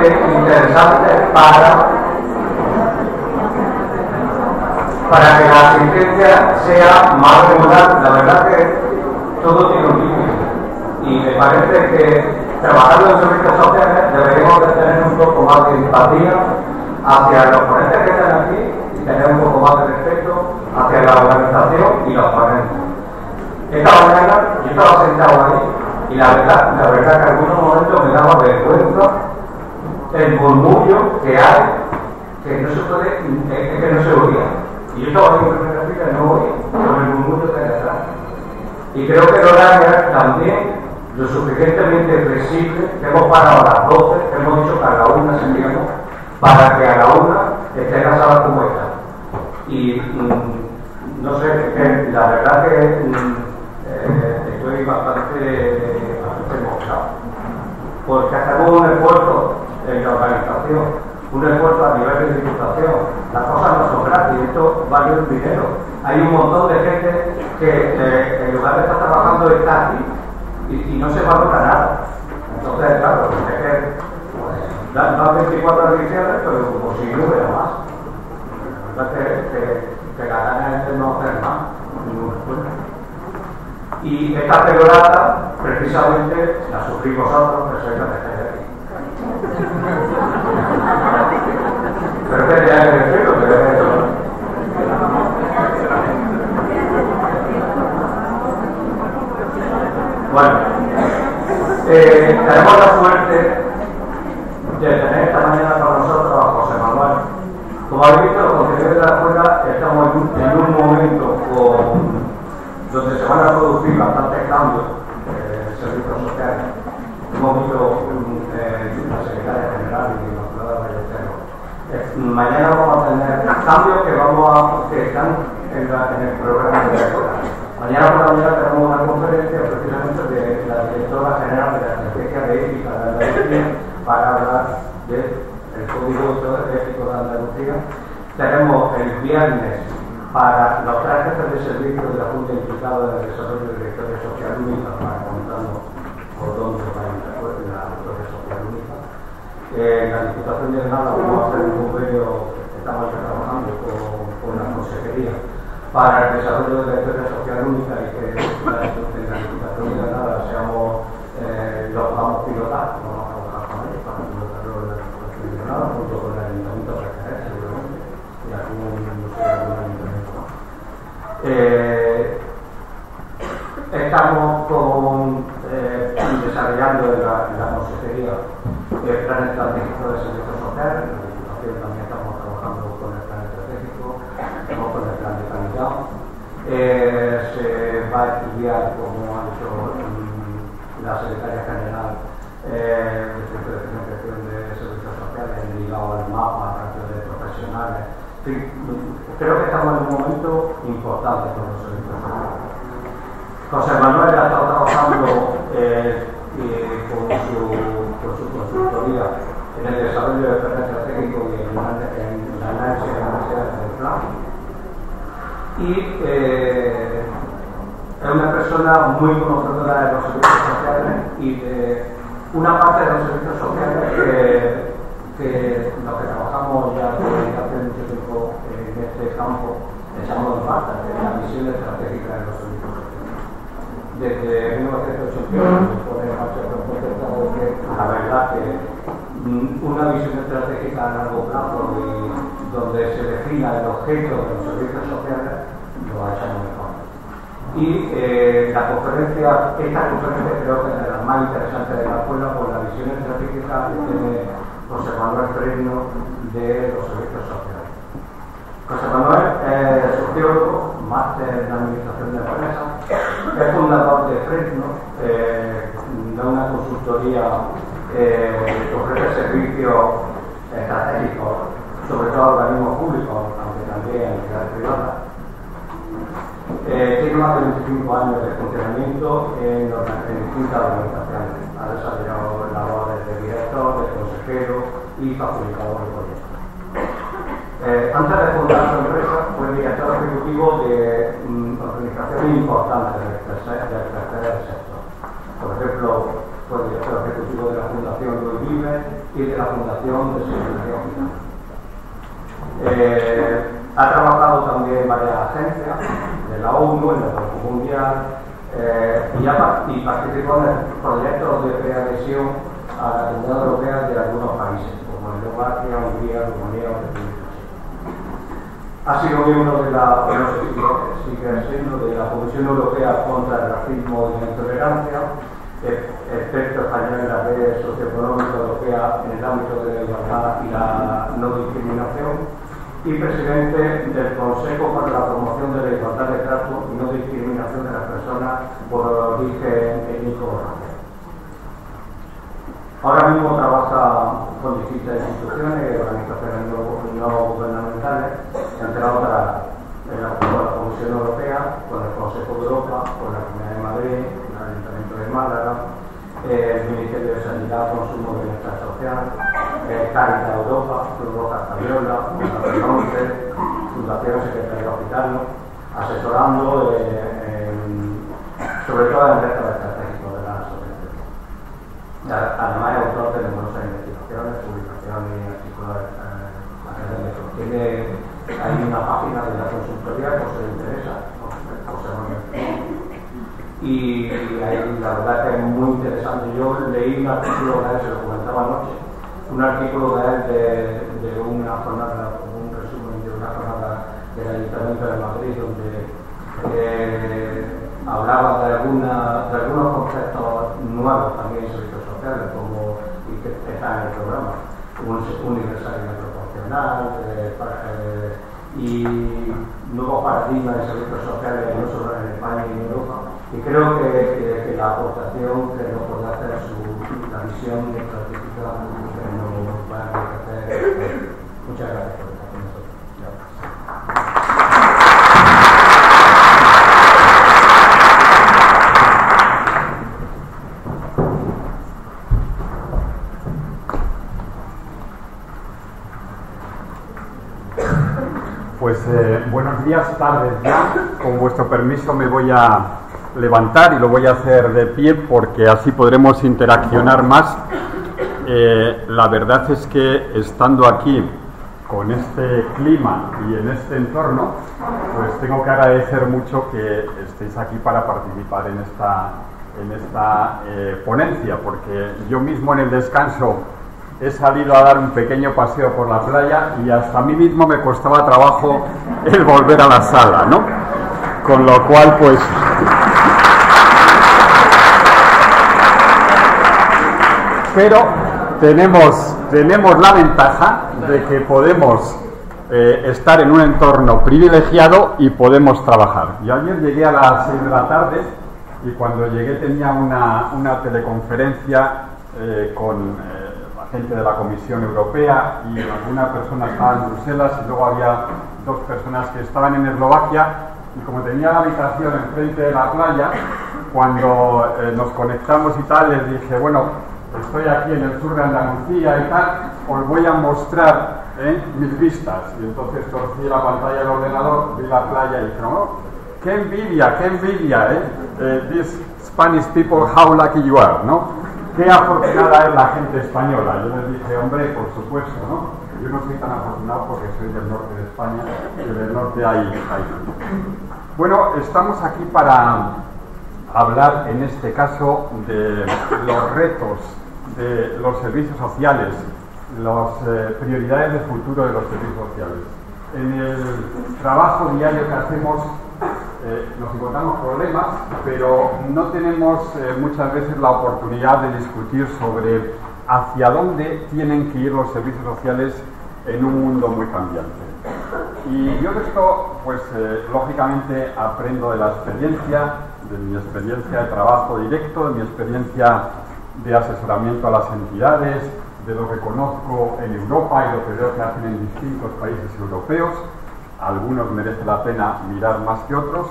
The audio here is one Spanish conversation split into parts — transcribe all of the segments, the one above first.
interesante para que la asistencia sea más regular. La verdad que todo tiene un límite y me parece que trabajando en servicios sociales deberíamos de tener un poco más de empatía hacia los ponentes que están aquí y tener un poco más de respeto hacia la organización y los ponentes. Esta mañana yo estaba sentado ahí y la verdad que en algunos momentos me daba vergüenza el murmullo que hay, que no se puede, que no se oía. Y yo estaba en primera fila y no oía con el murmullo que hay atrás. Y creo que Noraria también lo suficientemente flexible, que hemos parado a las 12, que hemos dicho que a la 1 seguíamos, para que a la 1 esté la sala como esta. Y no sé, la verdad que estoy bastante emocionado, porque hacemos un esfuerzo en la organización, un esfuerzo a nivel de diputación. Las cosas no son gratis, esto vale un dinero. Hay un montón de gente que en lugar de estar trabajando está aquí y no se valora nada. Entonces, claro, es que dan 24 ediciones, pero como si no hubiera más. Que la gana es de no hacer más. Y esta pelorata, precisamente, la sufrimos nosotros, que sois la que estáis aquí. Pero que tenía que decirlo, que es eso. Bueno, tenemos la suerte de tener esta mañana con nosotros a José Manuel. Como habéis visto, los contenidos de la escuela estamos en un momento donde se van a producir bastantes cambios en servicios sociales. Hemos visto la secretaria general y la doctora Ballesteros. Mañana vamos a tener cambios que están en el programa de la escuela. Mañana por la mañana tenemos una conferencia precisamente de la directora general de la Estrategia de Ética de Andalucía para hablar del Código Ético de Andalucía. Tenemos el viernes para los 3 jefes de servicio de la Junta Implicada en el Desarrollo de la Historia Social Única, para contarnos por dónde va a ir la Historia Social Única. En la Diputación de Granada vamos a hacer un convenio, estamos trabajando con la Consejería para el desarrollo de la Historia Social Única y que en la Diputación de Granada lo podamos pilotar, vamos a trabajar con ellos para pilotarlo en la Diputación de Granada junto con el Ayuntamiento de Jerez, seguramente, y algún ayuntamiento más. Estamos desarrollando en la Consejería el plan estratégico de servicios sociales. En la Diputación también estamos trabajando con el plan estratégico, estamos con el plan de calidad. Se va a estudiar, como ha dicho la secretaria general, el Centro de Financiación de Servicios Sociales ligado al mapa, ratio de profesionales. Sí, creo que estamos en un momento importante con los servicios sociales. José Manuel ha estado trabajando con su consultoría en el desarrollo del plan estratégico y en la análisis de las necesidades del plan. Y es una persona muy conocedora de los servicios sociales y de una parte de los servicios sociales que los que trabajamos ya desde hace mucho tiempo en este campo echamos de falta, de la visión estratégica de los servicios sociales. Desde 1981 se pone en marcha el concepto de que la verdad que una visión estratégica a largo plazo y donde se defina el objeto de los servicios sociales lo echamos de falta. Y esta conferencia creo que es de las más interesantes de la escuela por la visión estratégica que tiene José Manuel Fresno de los servicios sociales. José Manuel es sociólogo, máster en Administración de Empresas, es fundador de Fresno, de una consultoría que ofrece servicios estratégicos, sobre todo a organismos públicos, aunque también a entidades privadas. Tiene más de 25 años de funcionamiento en distintas organizaciones. Ha desarrollado labores de director, de consejero y facilitador de proyectos. Antes de fundar su empresa, fue director ejecutivo de organizaciones importantes del tercer sector. Por ejemplo, fue director ejecutivo de la Fundación Luis Vive y de la Fundación de Seguridad Hospital. Ha trabajado también en varias agencias de la ONU, en el Banco Mundial, y participó en proyectos de preadhesión a la Comunidad Europea de algunos países, como Eslovaquia, Hungría, Rumanía o República Checa. Ha sido miembro de la Comisión Europea contra el Racismo y la Intolerancia, experto español en la red socioeconómica europea en el ámbito de la igualdad y la no discriminación, y presidente del Consejo para la Promoción de la Igualdad de Trato y no discriminación de las personas por origen étnico o racial. Ahora mismo trabaja con distintas instituciones y organizaciones no gubernamentales, entre otras con la Comisión Europea, con el Consejo de Europa, con la Comunidad de Madrid, con el Ayuntamiento de Málaga, el Ministerio de Sanidad, Consumo y Bienestar Social, Cáritas Europa, Cruz Roja Española, Fundación 11, Fundación Secretaría Hospital, asesorando sobre todo en retos estratégicos de la asociación. Además es autor de numerosas investigaciones, publicaciones y artículos académicos. Hay una página de la consultoría que os interesa, y ahí la verdad que es muy interesante. Yo leí un artículo de él, se lo comentaba anoche, un artículo de él de una jornada, un resumen de una jornada del Ayuntamiento de Madrid, donde hablaba de algunos conceptos nuevos también en servicios sociales, como y que están en el programa, universalidad proporcional, y nuevos paradigmas de servicios sociales, no solo en España y en Europa. Y creo que la aportación que nos puede hacer la visión estratégica que nos va a enriquecer. Muchas gracias por estar con nosotros. Pues buenos días, tardes ya. Con vuestro permiso me voy a levantar y lo voy a hacer de pie porque así podremos interaccionar más. La verdad es que estando aquí con este clima y en este entorno, pues tengo que agradecer mucho que estéis aquí para participar en esta ponencia, porque yo mismo en el descanso he salido a dar un pequeño paseo por la playa y hasta a mí mismo me costaba trabajo el volver a la sala, ¿no? Con lo cual, pues pero tenemos la ventaja de que podemos estar en un entorno privilegiado y podemos trabajar. Yo ayer llegué a las 6 de la tarde y cuando llegué tenía una teleconferencia con gente de la Comisión Europea y alguna persona estaba en Bruselas y luego había 2 personas que estaban en Eslovaquia, y como tenía la habitación enfrente de la playa, cuando nos conectamos y tal, les dije, bueno, estoy aquí en el sur de Andalucía y tal, os voy a mostrar mis vistas. Y entonces torcí la pantalla del ordenador, vi la playa y dije, oh, qué envidia, these Spanish people, how lucky you are, ¿no? Qué afortunada es la gente española. Yo les dije, hombre, por supuesto, ¿no? Yo no soy tan afortunado porque soy del norte de España y del norte hay. Bueno, estamos aquí para hablar en este caso de los retos de los servicios sociales, las prioridades de futuro de los servicios sociales. En el trabajo diario que hacemos nos encontramos problemas, pero no tenemos muchas veces la oportunidad de discutir sobre hacia dónde tienen que ir los servicios sociales en un mundo muy cambiante. Y yo de esto, pues lógicamente aprendo de la experiencia, de mi experiencia de trabajo directo, de mi experiencia de asesoramiento a las entidades, de lo que conozco en Europa y lo que veo que hacen en distintos países europeos. Algunos merece la pena mirar más que otros,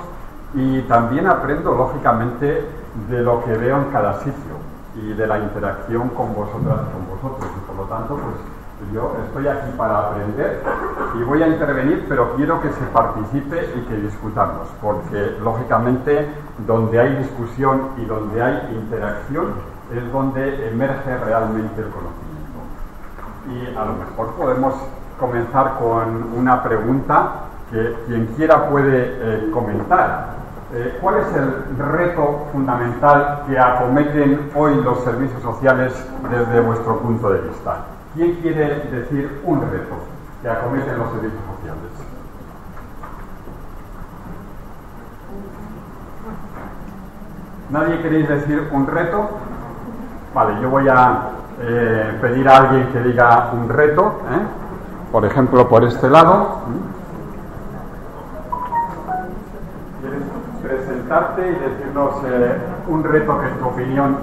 y también aprendo lógicamente de lo que veo en cada sitio y de la interacción con vosotras y con vosotros, y por lo tanto pues yo estoy aquí para aprender y voy a intervenir, pero quiero que se participe y que discutamos, porque lógicamente donde hay discusión y donde hay interacción es donde emerge realmente el conocimiento. Y a lo mejor podemos comenzar con una pregunta que quien quiera puede comentar. ¿Cuál es el reto fundamental que acometen hoy los servicios sociales desde vuestro punto de vista? ¿Quién quiere decir un reto que acometen los servicios sociales? ¿Nadie queréis decir un reto? Vale, yo voy a pedir a alguien que diga un reto, por ejemplo, por este lado. ¿Quieres presentarte y decirnos un reto que en tu opinión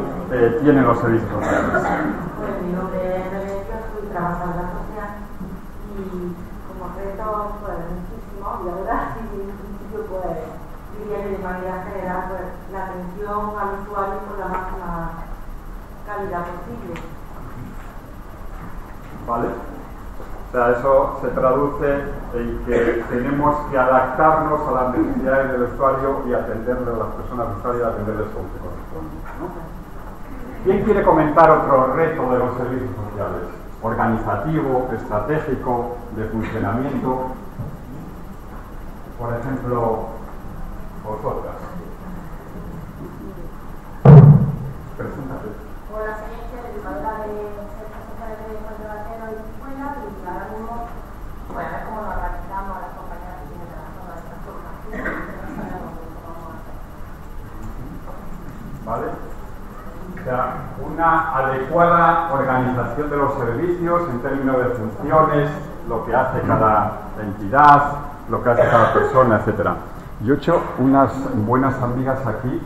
tienen los servicios sociales? Pues mi nombre es Rebeca, soy trabajadora social y como reto pues muchísimo, y la verdad y en principio pues diría que de manera general pues la atención al usuario con la máxima calidad posible. ¿Vale? O sea, eso se traduce en que tenemos que adaptarnos a las necesidades del usuario y atenderle a las personas usuarias y atenderles como se corresponde, ¿no? ¿Quién quiere comentar otro reto de los servicios sociales? Organizativo, estratégico, de funcionamiento. Por ejemplo, vosotras. Preséntate. Hola, soy educadora de servicios sociales de Puerto Batero y Escuela, y ahora mismo, bueno, a ver cómo nos organizamos a las compañeras que tienen trabajando en esta formación, no sabemos cómo vamos a hacer. ¿Vale? O sea, una adecuada organización de los servicios en términos de funciones, lo que hace cada entidad, lo que hace cada persona, etcétera. Yo he hecho unas buenas amigas aquí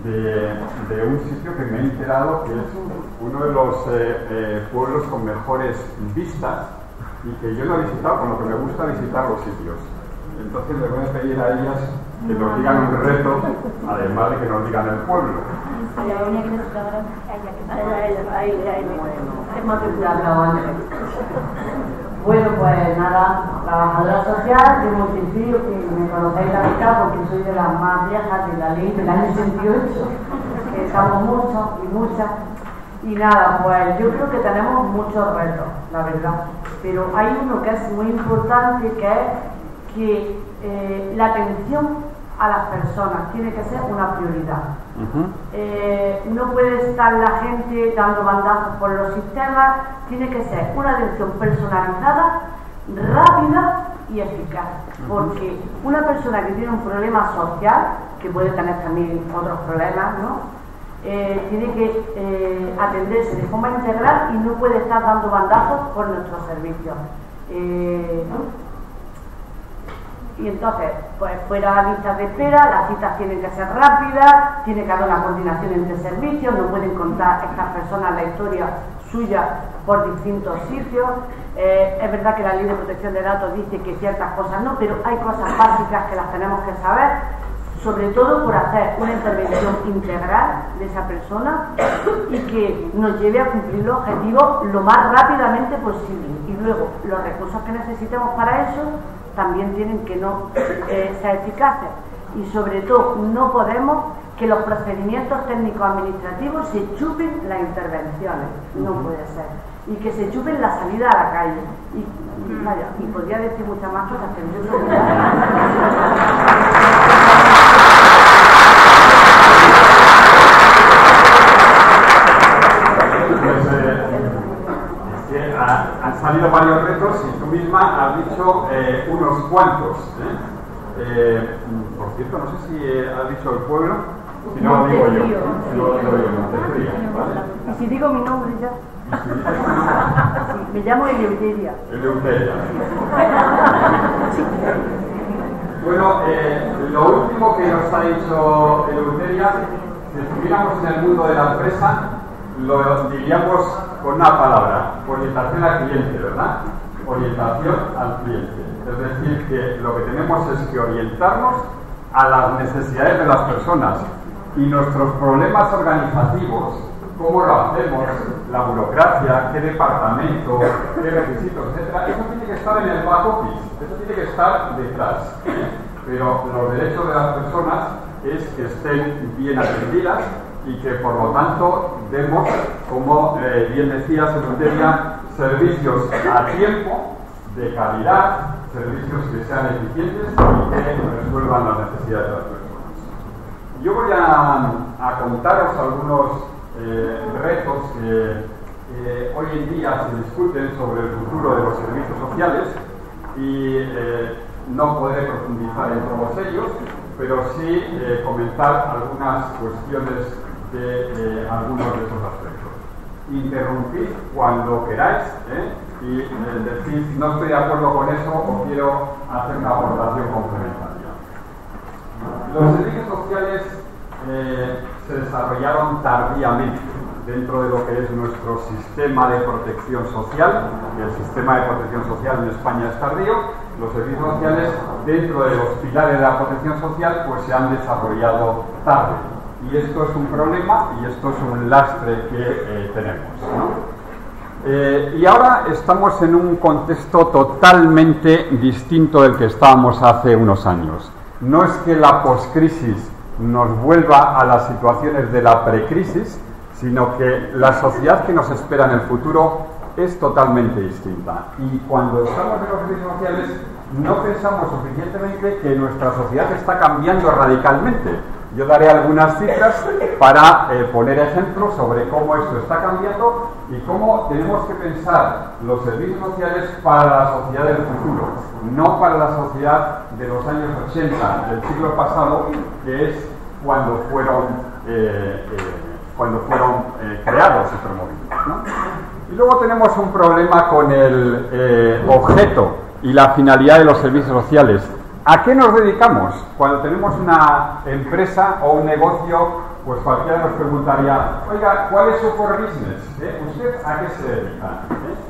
de un sitio que me he enterado que es uno de los pueblos con mejores vistas y que yo no he visitado, con lo que me gusta visitar los sitios. Entonces les voy a pedir a ellas que nos digan un reto, además de que nos digan el pueblo. Bueno, pues nada, trabajadora social de Montefiore, que me conocéis la mitad porque soy de las más viejas de la ley del año 68, que estamos muchos y muchas. Y nada, pues yo creo que tenemos muchos retos, la verdad. Pero hay uno que es muy importante, que es que la atención a las personas tiene que ser una prioridad. No puede estar la gente dando bandazos por los sistemas, tiene que ser una atención personalizada, rápida y eficaz. Porque una persona que tiene un problema social, que puede tener también otros problemas, ¿no? Tiene que atenderse de forma integral y no puede estar dando bandazos por nuestros servicios. Y entonces, pues fuera listas de espera, las citas tienen que ser rápidas, tiene que haber una coordinación entre servicios, no pueden contar estas personas la historia suya por distintos sitios. Es verdad que la Ley de Protección de Datos dice que ciertas cosas no, pero hay cosas básicas que las tenemos que saber, sobre todo por hacer una intervención integral de esa persona y que nos lleve a cumplir los objetivos lo más rápidamente posible. Y luego, los recursos que necesitemos para eso también tienen que no ser eficaces. Y sobre todo, no podemos que los procedimientos técnicos administrativos se chupen las intervenciones. No puede ser. Y que se chupen la salida a la calle. Y vaya, y podría decir muchas más cosas, pero yo creo han salido varios retos y tú misma has dicho unos cuantos. Por cierto, no sé si has dicho el pueblo, si no lo digo yo. Si no lo digo yo, Montefiore, ¿vale? Y si digo mi nombre ya. ¿Y si dices tu nombre? Sí, me llamo Eleuteria. Eleuteria. Bueno, lo último que nos ha dicho Eleuteria, si estuviéramos en el mundo de la empresa, lo diríamos con una palabra: orientación al cliente, ¿verdad? Orientación al cliente. Es decir, que lo que tenemos es que orientarnos a las necesidades de las personas y nuestros problemas organizativos, cómo lo hacemos, la burocracia, qué departamento, qué requisitos, etcétera. Eso tiene que estar en el back office, eso tiene que estar detrás. Pero los derechos de las personas es que estén bien atendidas, y que por lo tanto demos, como bien decía Secundaria, servicios a tiempo, de calidad, servicios que sean eficientes y que resuelvan las necesidades de las personas. Yo voy a contaros algunos retos que hoy en día se discuten sobre el futuro de los servicios sociales y no podré profundizar en todos ellos, pero sí comentar algunas cuestiones de algunos de esos aspectos. Interrumpid cuando queráis y decir si no estoy de acuerdo con eso o quiero hacer una aportación complementaria. Los servicios sociales se desarrollaron tardíamente dentro de lo que es nuestro sistema de protección social. El sistema de protección social en España es tardío. Los servicios sociales, dentro de los pilares de la protección social, pues se han desarrollado tarde. Y esto es un problema y esto es un lastre que tenemos, ¿no? Y ahora estamos en un contexto totalmente distinto del que estábamos hace unos años. No es que la poscrisis nos vuelva a las situaciones de la precrisis, sino que la sociedad que nos espera en el futuro es totalmente distinta. Y cuando estamos en los servicios sociales, no pensamos suficientemente que nuestra sociedad está cambiando radicalmente. Yo daré algunas cifras para poner ejemplos sobre cómo esto está cambiando y cómo tenemos que pensar los servicios sociales para la sociedad del futuro, no para la sociedad de los años 80 del siglo pasado, que es cuando fueron creados y promovidos, ¿no? Y luego tenemos un problema con el objeto y la finalidad de los servicios sociales. ¿A qué nos dedicamos? Cuando tenemos una empresa o un negocio, pues cualquiera nos preguntaría, oiga, ¿cuál es su core business? ¿Usted a qué se dedica?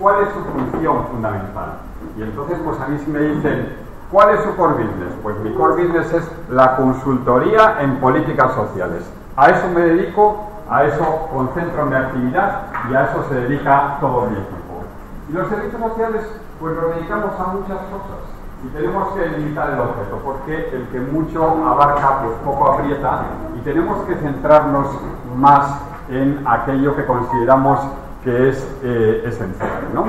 ¿Cuál es su función fundamental? Y entonces, pues a mí si me dicen, ¿cuál es su core business? Pues mi core business es la consultoría en políticas sociales. A eso me dedico, a eso concentro mi actividad y a eso se dedica todo mi equipo. Y los servicios sociales, pues nos dedicamos a muchas cosas. Y tenemos que limitar el objeto, porque el que mucho abarca, pues poco aprieta, y tenemos que centrarnos más en aquello que consideramos que es esencial, ¿no?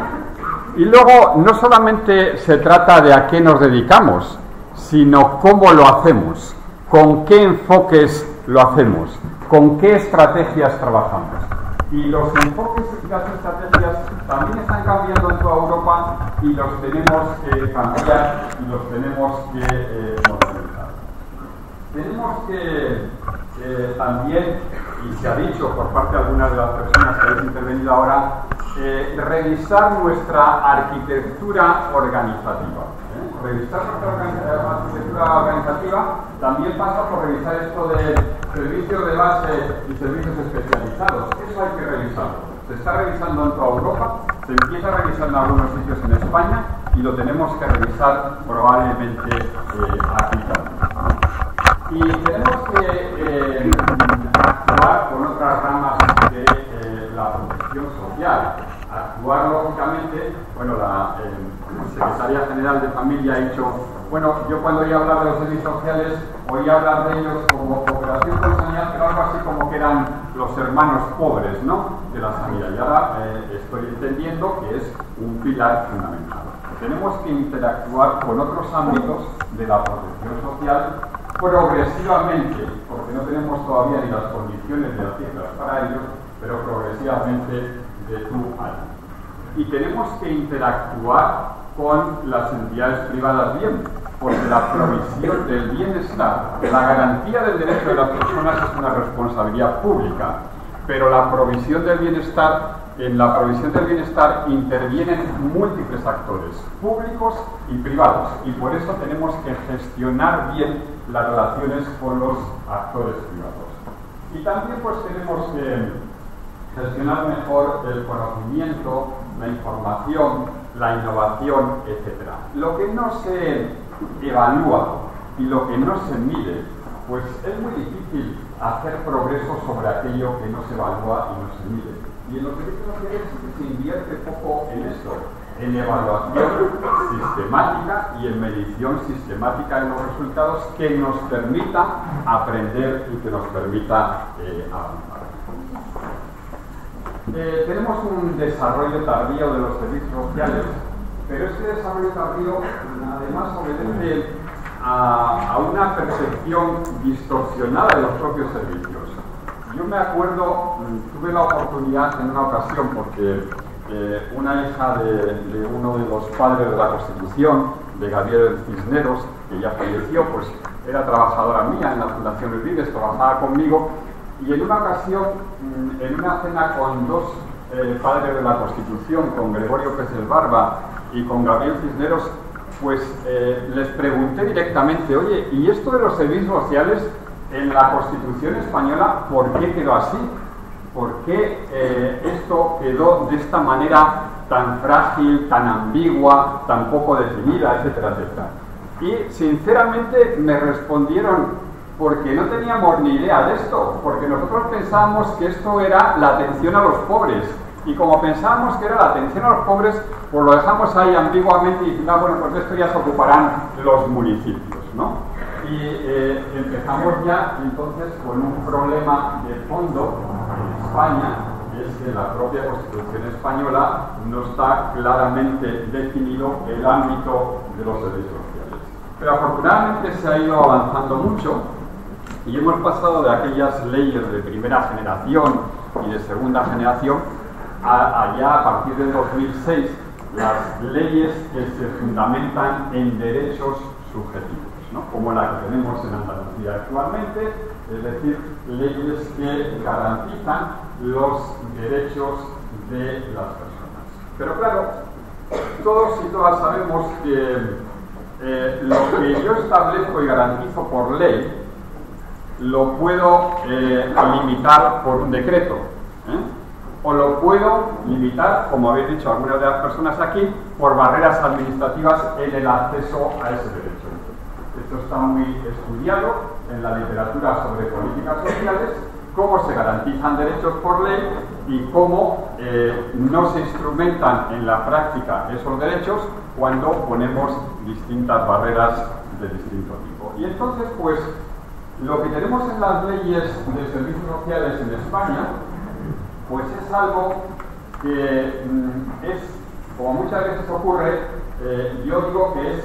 Y luego, no solamente se trata de a qué nos dedicamos, sino cómo lo hacemos, con qué enfoques lo hacemos, con qué estrategias trabajamos. Y los enfoques y las estrategias también están cambiando en toda Europa y los tenemos que cambiar y los tenemos que modernizar. Tenemos que también, y se ha dicho por parte de algunas de las personas que habéis intervenido ahora, revisar nuestra arquitectura organizativa. Revisar nuestra arquitectura organizativa también pasa por revisar esto de servicios de base y servicios especializados. Eso hay que revisarlo. Se está revisando en toda Europa, se empieza a revisar en algunos sitios en España y lo tenemos que revisar probablemente aquí también. Y tenemos que actuar con otras ramas de la protección social. Actuar lógicamente, bueno, la Secretaría General de Familia ha dicho, bueno, yo cuando oí hablar de los servicios sociales, oí hablar de ellos como cooperación consanguínea, pero algo así como que eran los hermanos pobres, ¿no?, de la sanidad. Y ahora estoy entendiendo que es un pilar fundamental. Tenemos que interactuar con otros ámbitos de la protección social progresivamente, porque no tenemos todavía ni las condiciones de hacerlas para ello, pero progresivamente de tú a tú. Y tenemos que interactuar con las entidades privadas bien, porque la provisión del bienestar, la garantía del derecho de las personas es una responsabilidad pública, pero la provisión del bienestar, en la provisión del bienestar intervienen múltiples actores, públicos y privados, y por eso tenemos que gestionar bien las relaciones con los actores privados. Y también pues tenemos que gestionar mejor el conocimiento, la información, la innovación, etc. Lo que no se evalúa y lo que no se mide, pues es muy difícil hacer progreso sobre aquello que no se evalúa y no se mide. Y en los servicios sociales se invierte poco en esto, en evaluación sistemática y en medición sistemática de los resultados que nos permita aprender y que nos permita avanzar. tenemos un desarrollo tardío de los servicios sociales, pero este desarrollo tardío además obedece a una percepción distorsionada de los propios servicios. Yo me acuerdo, tuve la oportunidad en una ocasión, porque una hija de uno de los padres de la Constitución, de Gabriel Cisneros, que ya falleció, pues era trabajadora mía en la Fundación Luis Vives, trabajaba conmigo, y en una ocasión, en una cena con dos padres de la Constitución, con Gregorio Pérez Barba y con Gabriel Cisneros, pues les pregunté directamente, oye, ¿y esto de los servicios sociales en la Constitución española, por qué quedó así? ¿Por qué esto quedó de esta manera tan frágil, tan ambigua, tan poco definida, etcétera, etcétera? Y sinceramente me respondieron, porque no teníamos ni idea de esto, porque nosotros pensábamos que esto era la atención a los pobres, y como pensábamos que era la atención a los pobres, pues lo dejamos ahí ambiguamente y diciendo, bueno, pues de esto ya se ocuparán los municipios, ¿no? Y empezamos ya entonces con un problema de fondo en España, es que en la propia Constitución española no está claramente definido el ámbito de los derechos sociales. Pero afortunadamente se ha ido avanzando mucho y hemos pasado de aquellas leyes de primera generación y de segunda generación allá a partir del 2006 las leyes que se fundamentan en derechos subjetivos, ¿no? Como la que tenemos en Andalucía actualmente, es decir, leyes que garantizan los derechos de las personas. Pero claro, todos y todas sabemos que lo que yo establezco y garantizo por ley lo puedo limitar por un decreto, o lo puedo limitar, como habéis dicho algunas de las personas aquí, por barreras administrativas en el acceso a ese derecho. Esto está muy estudiado en la literatura sobre políticas sociales, cómo se garantizan derechos por ley y cómo no se instrumentan en la práctica esos derechos cuando ponemos distintas barreras de distinto tipo. Y entonces, pues, lo que tenemos en las leyes de servicios sociales en España, pues es algo que es, como muchas veces ocurre, yo digo que es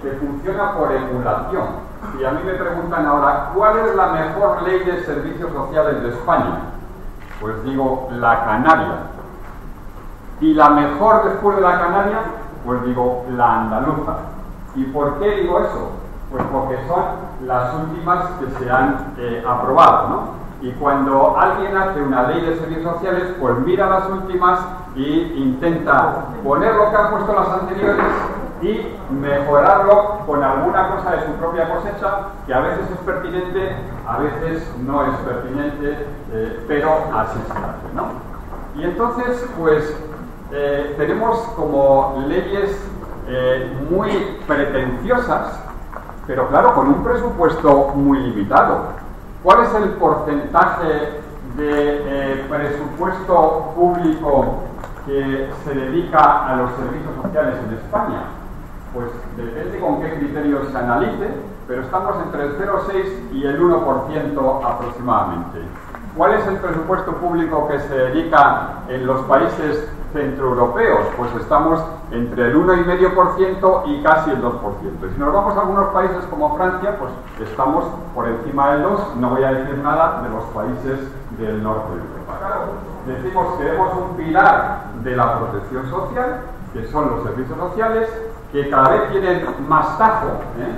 que funciona por emulación. Y a mí me preguntan ahora, ¿cuál es la mejor ley de servicios sociales de España? Pues digo, la canaria. ¿Y la mejor después de la canaria? Pues digo, la andaluza. ¿Y por qué digo eso? Pues porque son las últimas que se han aprobado, ¿no? Y cuando alguien hace una ley de servicios sociales, pues mira las últimas e intenta poner lo que han puesto las anteriores y mejorarlo con alguna cosa de su propia cosecha, que a veces es pertinente, a veces no es pertinente, pero así se hace, ¿no? Y entonces, pues, tenemos como leyes muy pretenciosas, pero claro, con un presupuesto muy limitado. ¿Cuál es el porcentaje de presupuesto público que se dedica a los servicios sociales en España? Pues depende con qué criterios se analice, pero estamos entre el 0,6 y el 1% aproximadamente. ¿Cuál es el presupuesto público que se dedica en los países centroeuropeos? Pues estamos entre el 1,5% y casi el 2%. Y si nos vamos a algunos países como Francia, pues estamos por encima del 2%. No voy a decir nada de los países del norte de Europa. Claro, decimos que queremos un pilar de la protección social, que son los servicios sociales, que cada vez tienen más tajo,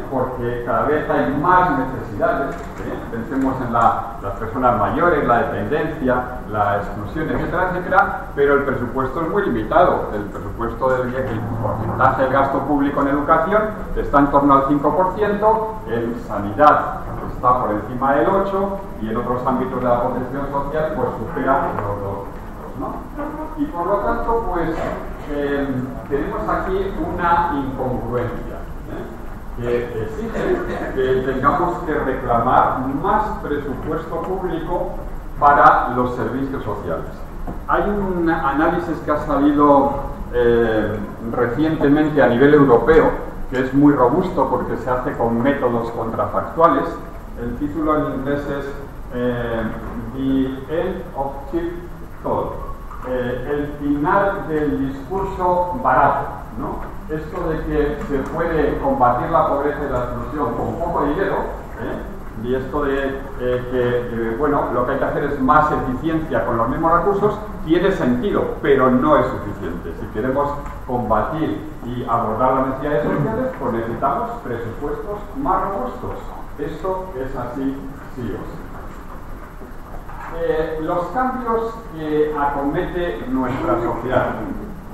porque cada vez hay más necesidades. Pensemos en las personas mayores, la dependencia, la exclusión, etcétera, etcétera, pero el presupuesto es muy limitado. El presupuesto el porcentaje del gasto público en educación está en torno al 5%, en sanidad está por encima del 8% y en otros ámbitos de la protección social pues supera los 2%, ¿no? Y por lo tanto, pues tenemos aquí una incongruencia que exige que tengamos que reclamar más presupuesto público para los servicios sociales. Hay un análisis que ha salido recientemente a nivel europeo, que es muy robusto porque se hace con métodos contrafactuales. El título en inglés es The End of Cheap todo. El final del discurso barato, ¿no? Esto de que se puede combatir la pobreza y la exclusión con poco dinero, y esto de que bueno, lo que hay que hacer es más eficiencia con los mismos recursos, tiene sentido, pero no es suficiente. Si queremos combatir y abordar las necesidades sociales, pues necesitamos presupuestos más robustos. Esto es así, sí o sí. Los cambios que acomete nuestra sociedad.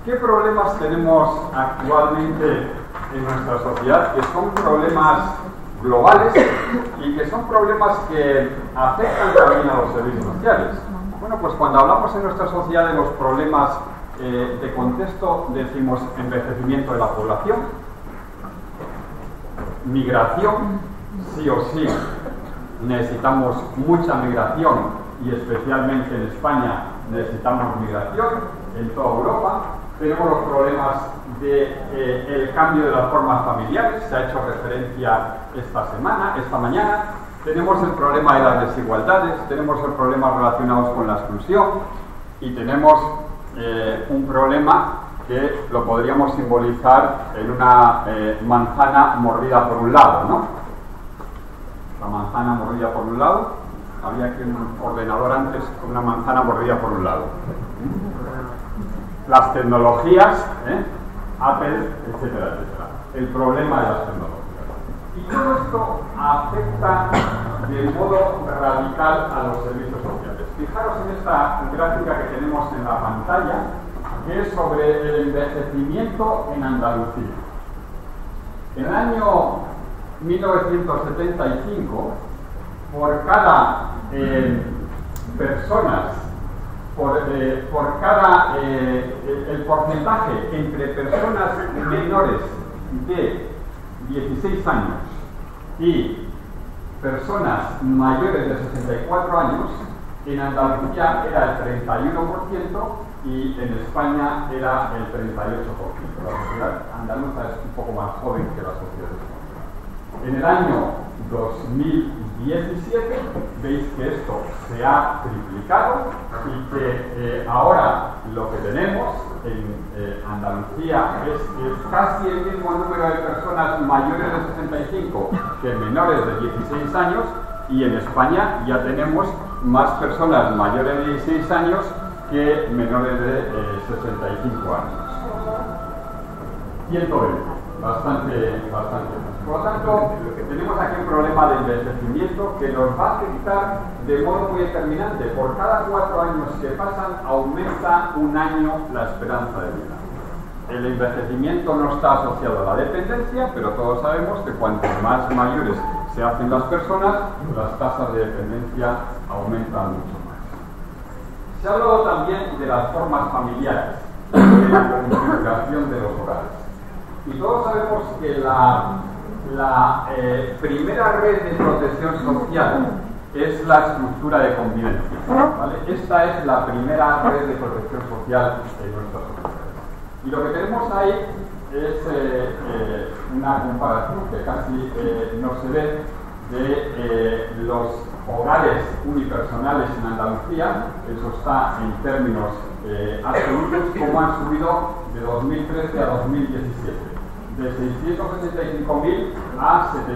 ¿Qué problemas tenemos actualmente en nuestra sociedad? Que son problemas globales y que son problemas que afectan también a los servicios sociales. Bueno, pues cuando hablamos en nuestra sociedad de los problemas de contexto, decimos envejecimiento de la población, migración, sí o sí, necesitamos mucha migración y especialmente en España necesitamos migración, en toda Europa. Tenemos los problemas del cambio de las formas familiares, se ha hecho referencia esta mañana. Tenemos el problema de las desigualdades, tenemos el problema relacionados con la exclusión y tenemos un problema que lo podríamos simbolizar en una manzana mordida por un lado, ¿no? La manzana mordida por un lado. Había aquí un ordenador antes con una manzana mordida por un lado. Las tecnologías, Apple, etcétera, etcétera. El problema de las tecnologías. Y todo esto afecta de modo radical a los servicios sociales. Fijaros en esta gráfica que tenemos en la pantalla, que es sobre el envejecimiento en Andalucía. En el año 1975, por cada personas, por cada el porcentaje entre personas menores de 16 años y personas mayores de 64 años, en Andalucía era el 31% y en España era el 38%. La sociedad andaluza es un poco más joven que la sociedad española. En el año 2017 veis que esto se ha triplicado y que ahora lo que tenemos en Andalucía es casi el mismo número de personas mayores de 65 que menores de 16 años, y en España ya tenemos más personas mayores de 16 años que menores de 65 años. 120, bastante. Por lo tanto, tenemos aquí un problema de envejecimiento que nos va a afectar de modo muy determinante. Por cada 4 años que pasan, aumenta un año la esperanza de vida. El envejecimiento no está asociado a la dependencia, pero todos sabemos que cuanto más mayores se hacen las personas, las tasas de dependencia aumentan mucho más. Se ha hablado también de las formas familiares, de la configuración de los hogares. Y todos sabemos que la primera red de protección social es la estructura de convivencia, ¿vale? Esta es la primera red de protección social en nuestras sociedades. Y lo que tenemos ahí es una comparación que casi no se ve de los hogares unipersonales en Andalucía. Eso está en términos absolutos, como han subido de 2013 a 2017. De 665.000 a 743.000.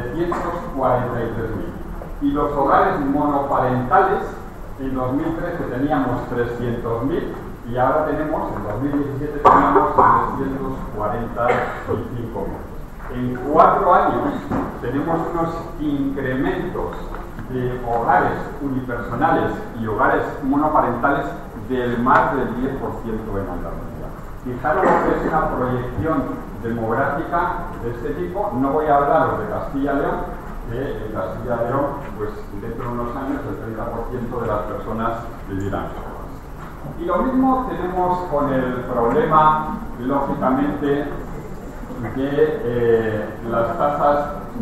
Y los hogares monoparentales, en 2013 teníamos 300.000 y ahora tenemos, en 2017 teníamos 345.000. En 4 años tenemos unos incrementos de hogares unipersonales y hogares monoparentales del más del 10% en Andalucía. Fijaros que es una proyección demográfica de este tipo. No voy a hablaros de Castilla y León, que en Castilla y León, pues dentro de unos años el 30% de las personas vivirán solas. Y lo mismo tenemos con el problema, lógicamente, de las tasas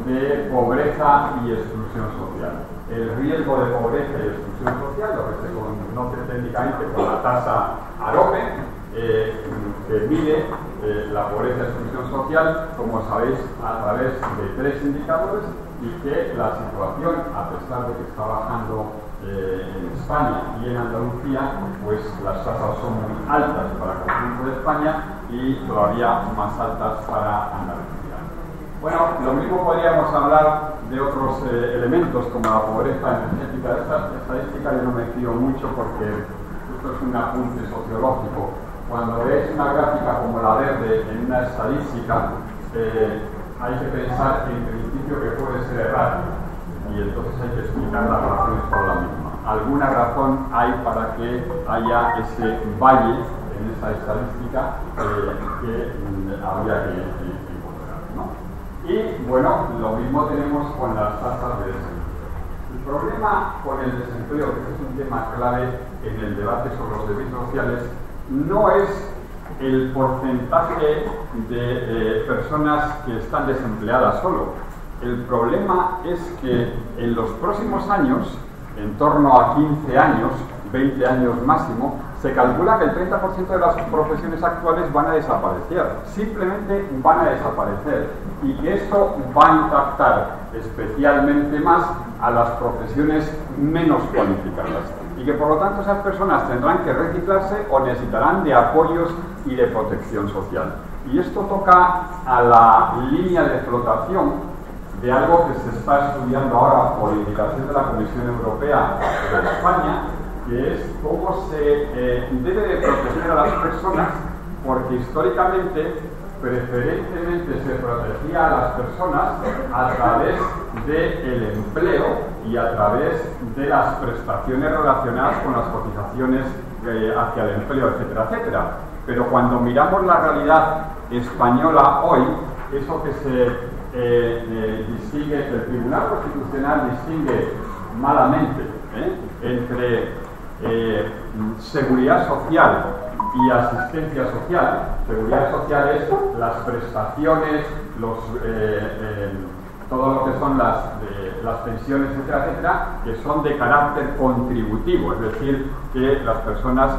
de pobreza y exclusión social. El riesgo de pobreza y exclusión social, lo que se conoce técnicamente con la tasa AROPE, que mide la pobreza y exclusión social, como sabéis, a través de 3 indicadores, y que la situación, a pesar de que está bajando en España y en Andalucía, pues las tasas son muy altas para el conjunto de España y todavía más altas para Andalucía. Bueno, lo mismo podríamos hablar de otros elementos como la pobreza energética. Esta estadística yo no me fío mucho porque esto es un apunte sociológico. Cuando ves una gráfica como la verde en una estadística, hay que pensar en principio que puede ser errático y entonces hay que explicar las razones por la misma. Alguna razón hay para que haya ese valle en esa estadística que habría que encontrar, ¿no? Y bueno, lo mismo tenemos con las tasas de desempleo. El problema con el desempleo, que es un tema clave en el debate sobre los servicios sociales, no es el porcentaje de personas que están desempleadas solo. El problema es que en los próximos años, en torno a 15 años, 20 años máximo, se calcula que el 30% de las profesiones actuales van a desaparecer, simplemente van a desaparecer, y que esto va a impactar especialmente más a las profesiones menos cualificadas, y que por lo tanto esas personas tendrán que reciclarse o necesitarán de apoyos y de protección social. Y esto toca a la línea de flotación de algo que se está estudiando ahora por indicación de la Comisión Europea de España, que es cómo se debe de proteger a las personas, porque históricamente, preferentemente se protegía a las personas a través del empleo y a través de las prestaciones relacionadas con las cotizaciones hacia el empleo, etcétera, etcétera. Pero cuando miramos la realidad española hoy, eso que se distingue, que el Tribunal Constitucional distingue malamente entre seguridad social y asistencia social. Seguridad social es las prestaciones, todo lo que son las pensiones, etcétera, etcétera, que son de carácter contributivo, es decir, que las personas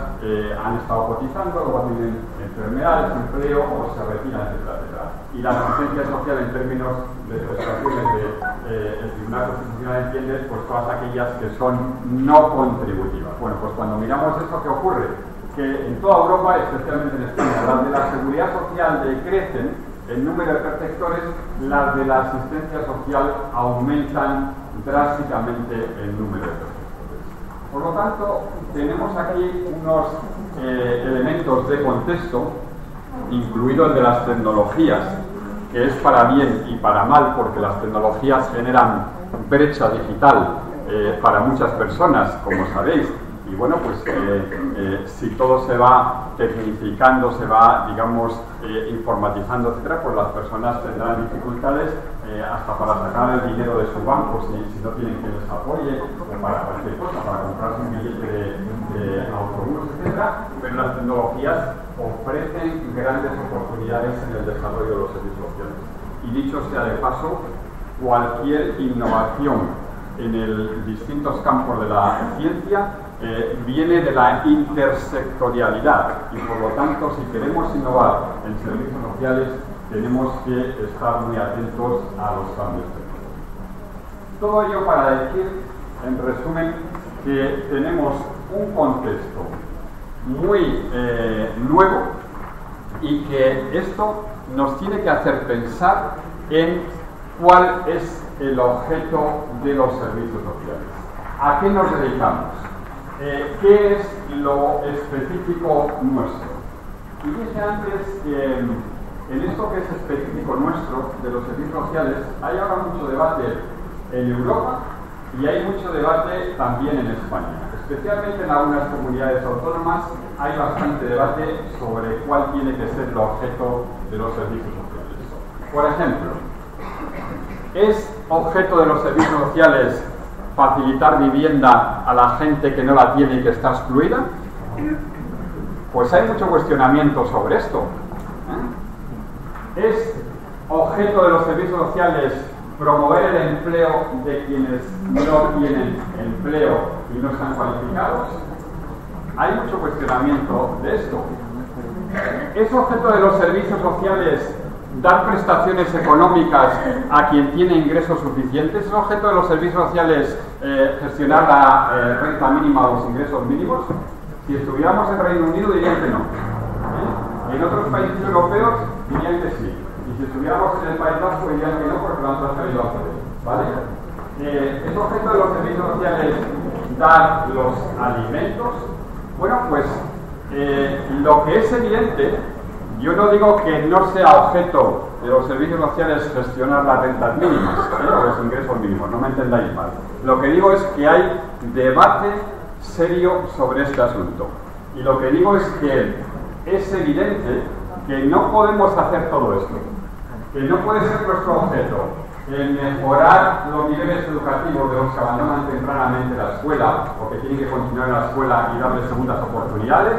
han estado cotizando, luego tienen enfermedad, desempleo o se retiran, etcétera, etcétera. Y la asistencia social en términos de prestaciones del Tribunal Constitucional entiende pues todas aquellas que son no contributivas. Bueno, pues cuando miramos esto, ¿qué ocurre? Que en toda Europa, especialmente en España, las de la seguridad social decrecen el número de perceptores, las de la asistencia social aumentan drásticamente el número de perceptores. Por lo tanto, tenemos aquí unos elementos de contexto, incluido el de las tecnologías, que es para bien y para mal, porque las tecnologías generan brecha digital para muchas personas, como sabéis. Y bueno, pues si todo se va tecnificando, se va, digamos, informatizando, etcétera, pues las personas tendrán dificultades hasta para sacar el dinero de su banco si no tienen quien les apoye, o para cualquier cosa, para comprarse un billete de autobús, etcétera. Pero las tecnologías ofrecen grandes oportunidades en el desarrollo de los servicios sociales. Y dicho sea de paso, cualquier innovación en distintos campos de la ciencia viene de la intersectorialidad, y por lo tanto, si queremos innovar en servicios sociales, tenemos que estar muy atentos a los cambios tecnológicos. Todo ello para decir, en resumen, que tenemos un contexto muy nuevo, y que esto nos tiene que hacer pensar en cuál es el objeto de los servicios sociales. ¿A qué nos dedicamos? ¿Qué es lo específico nuestro? Y dije antes que en esto que es específico nuestro de los servicios sociales hay ahora mucho debate en Europa y hay mucho debate también en España. Especialmente en algunas comunidades autónomas hay bastante debate sobre cuál tiene que ser el objeto de los servicios sociales. Por ejemplo, ¿es objeto de los servicios sociales facilitar vivienda a la gente que no la tiene y que está excluida? Pues hay mucho cuestionamiento sobre esto. ¿Es objeto de los servicios sociales promover el empleo de quienes no tienen empleo y no están cualificados? Hay mucho cuestionamiento de esto. ¿Es objeto de los servicios sociales dar prestaciones económicas a quien tiene ingresos suficientes? ¿Es objeto de los servicios sociales gestionar la renta mínima o los ingresos mínimos? Si estuviéramos en Reino Unido dirían que no. En otros países europeos dirían que sí. Y si estuviéramos en el País Vasco dirían que no porque lo han transferido a ustedes. ¿Vale? ¿Es objeto de los servicios sociales dar los alimentos? Bueno, pues lo que es evidente, yo no digo que no sea objeto de los servicios sociales gestionar las rentas mínimas o los ingresos mínimos, no me entendáis mal. Lo que digo es que hay debate serio sobre este asunto. Y lo que digo es que es evidente que no podemos hacer todo esto, que no puede ser nuestro objeto el mejorar los niveles educativos de los que abandonan tempranamente la escuela o que tienen que continuar en la escuela y darles segundas oportunidades,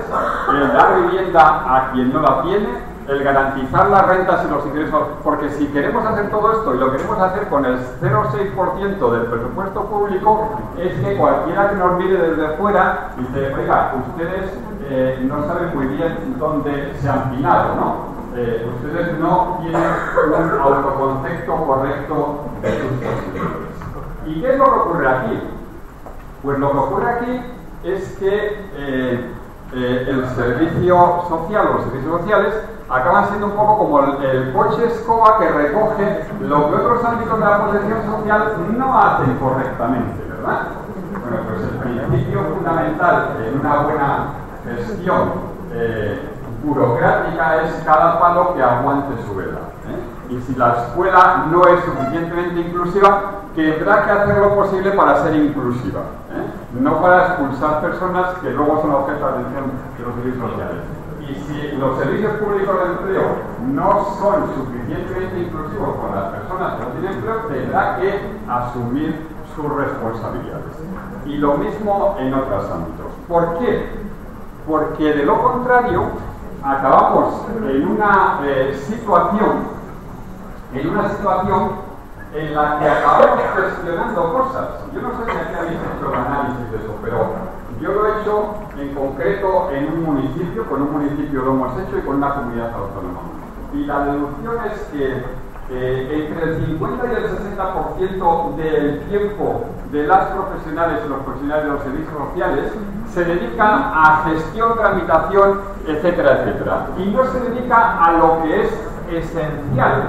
el dar vivienda a quien no la tiene, el garantizar las rentas y los ingresos, porque si queremos hacer todo esto y lo queremos hacer con el 0,6% del presupuesto público, es que cualquiera que nos mire desde fuera dice, oiga, ustedes no saben muy bien dónde se han pinado, ¿no? Ustedes no tienen un autoconcepto correcto de sus posibilidades. ¿Y qué es lo que ocurre aquí? Pues lo que ocurre aquí es que el servicio social o los servicios sociales acaban siendo un poco como el coche escoba que recoge lo que otros ámbitos de la protección social no hacen correctamente, ¿verdad? Bueno, pues el principio fundamental en una buena gestión burocrática es cada palo que aguante su vela. Y si la escuela no es suficientemente inclusiva, tendrá que hacer lo posible para ser inclusiva, no para expulsar personas que luego son objeto de atención de los servicios sociales. Y si los servicios públicos de empleo no son suficientemente inclusivos con las personas que no tienen empleo, tendrá que asumir sus responsabilidades. Y lo mismo en otros ámbitos. ¿Por qué? Porque de lo contrario acabamos en una situación en la que acabamos gestionando cosas. Yo no sé si aquí habéis hecho el análisis de eso, pero yo lo he hecho en concreto en un municipio, con un municipio lo hemos hecho y con una comunidad autónoma. Y la deducción es que entre el 50 y el 60% del tiempo de las profesionales y los profesionales de los servicios sociales se dedican a gestión, tramitación, etcétera, etcétera. Y no se dedica a lo que es esencial,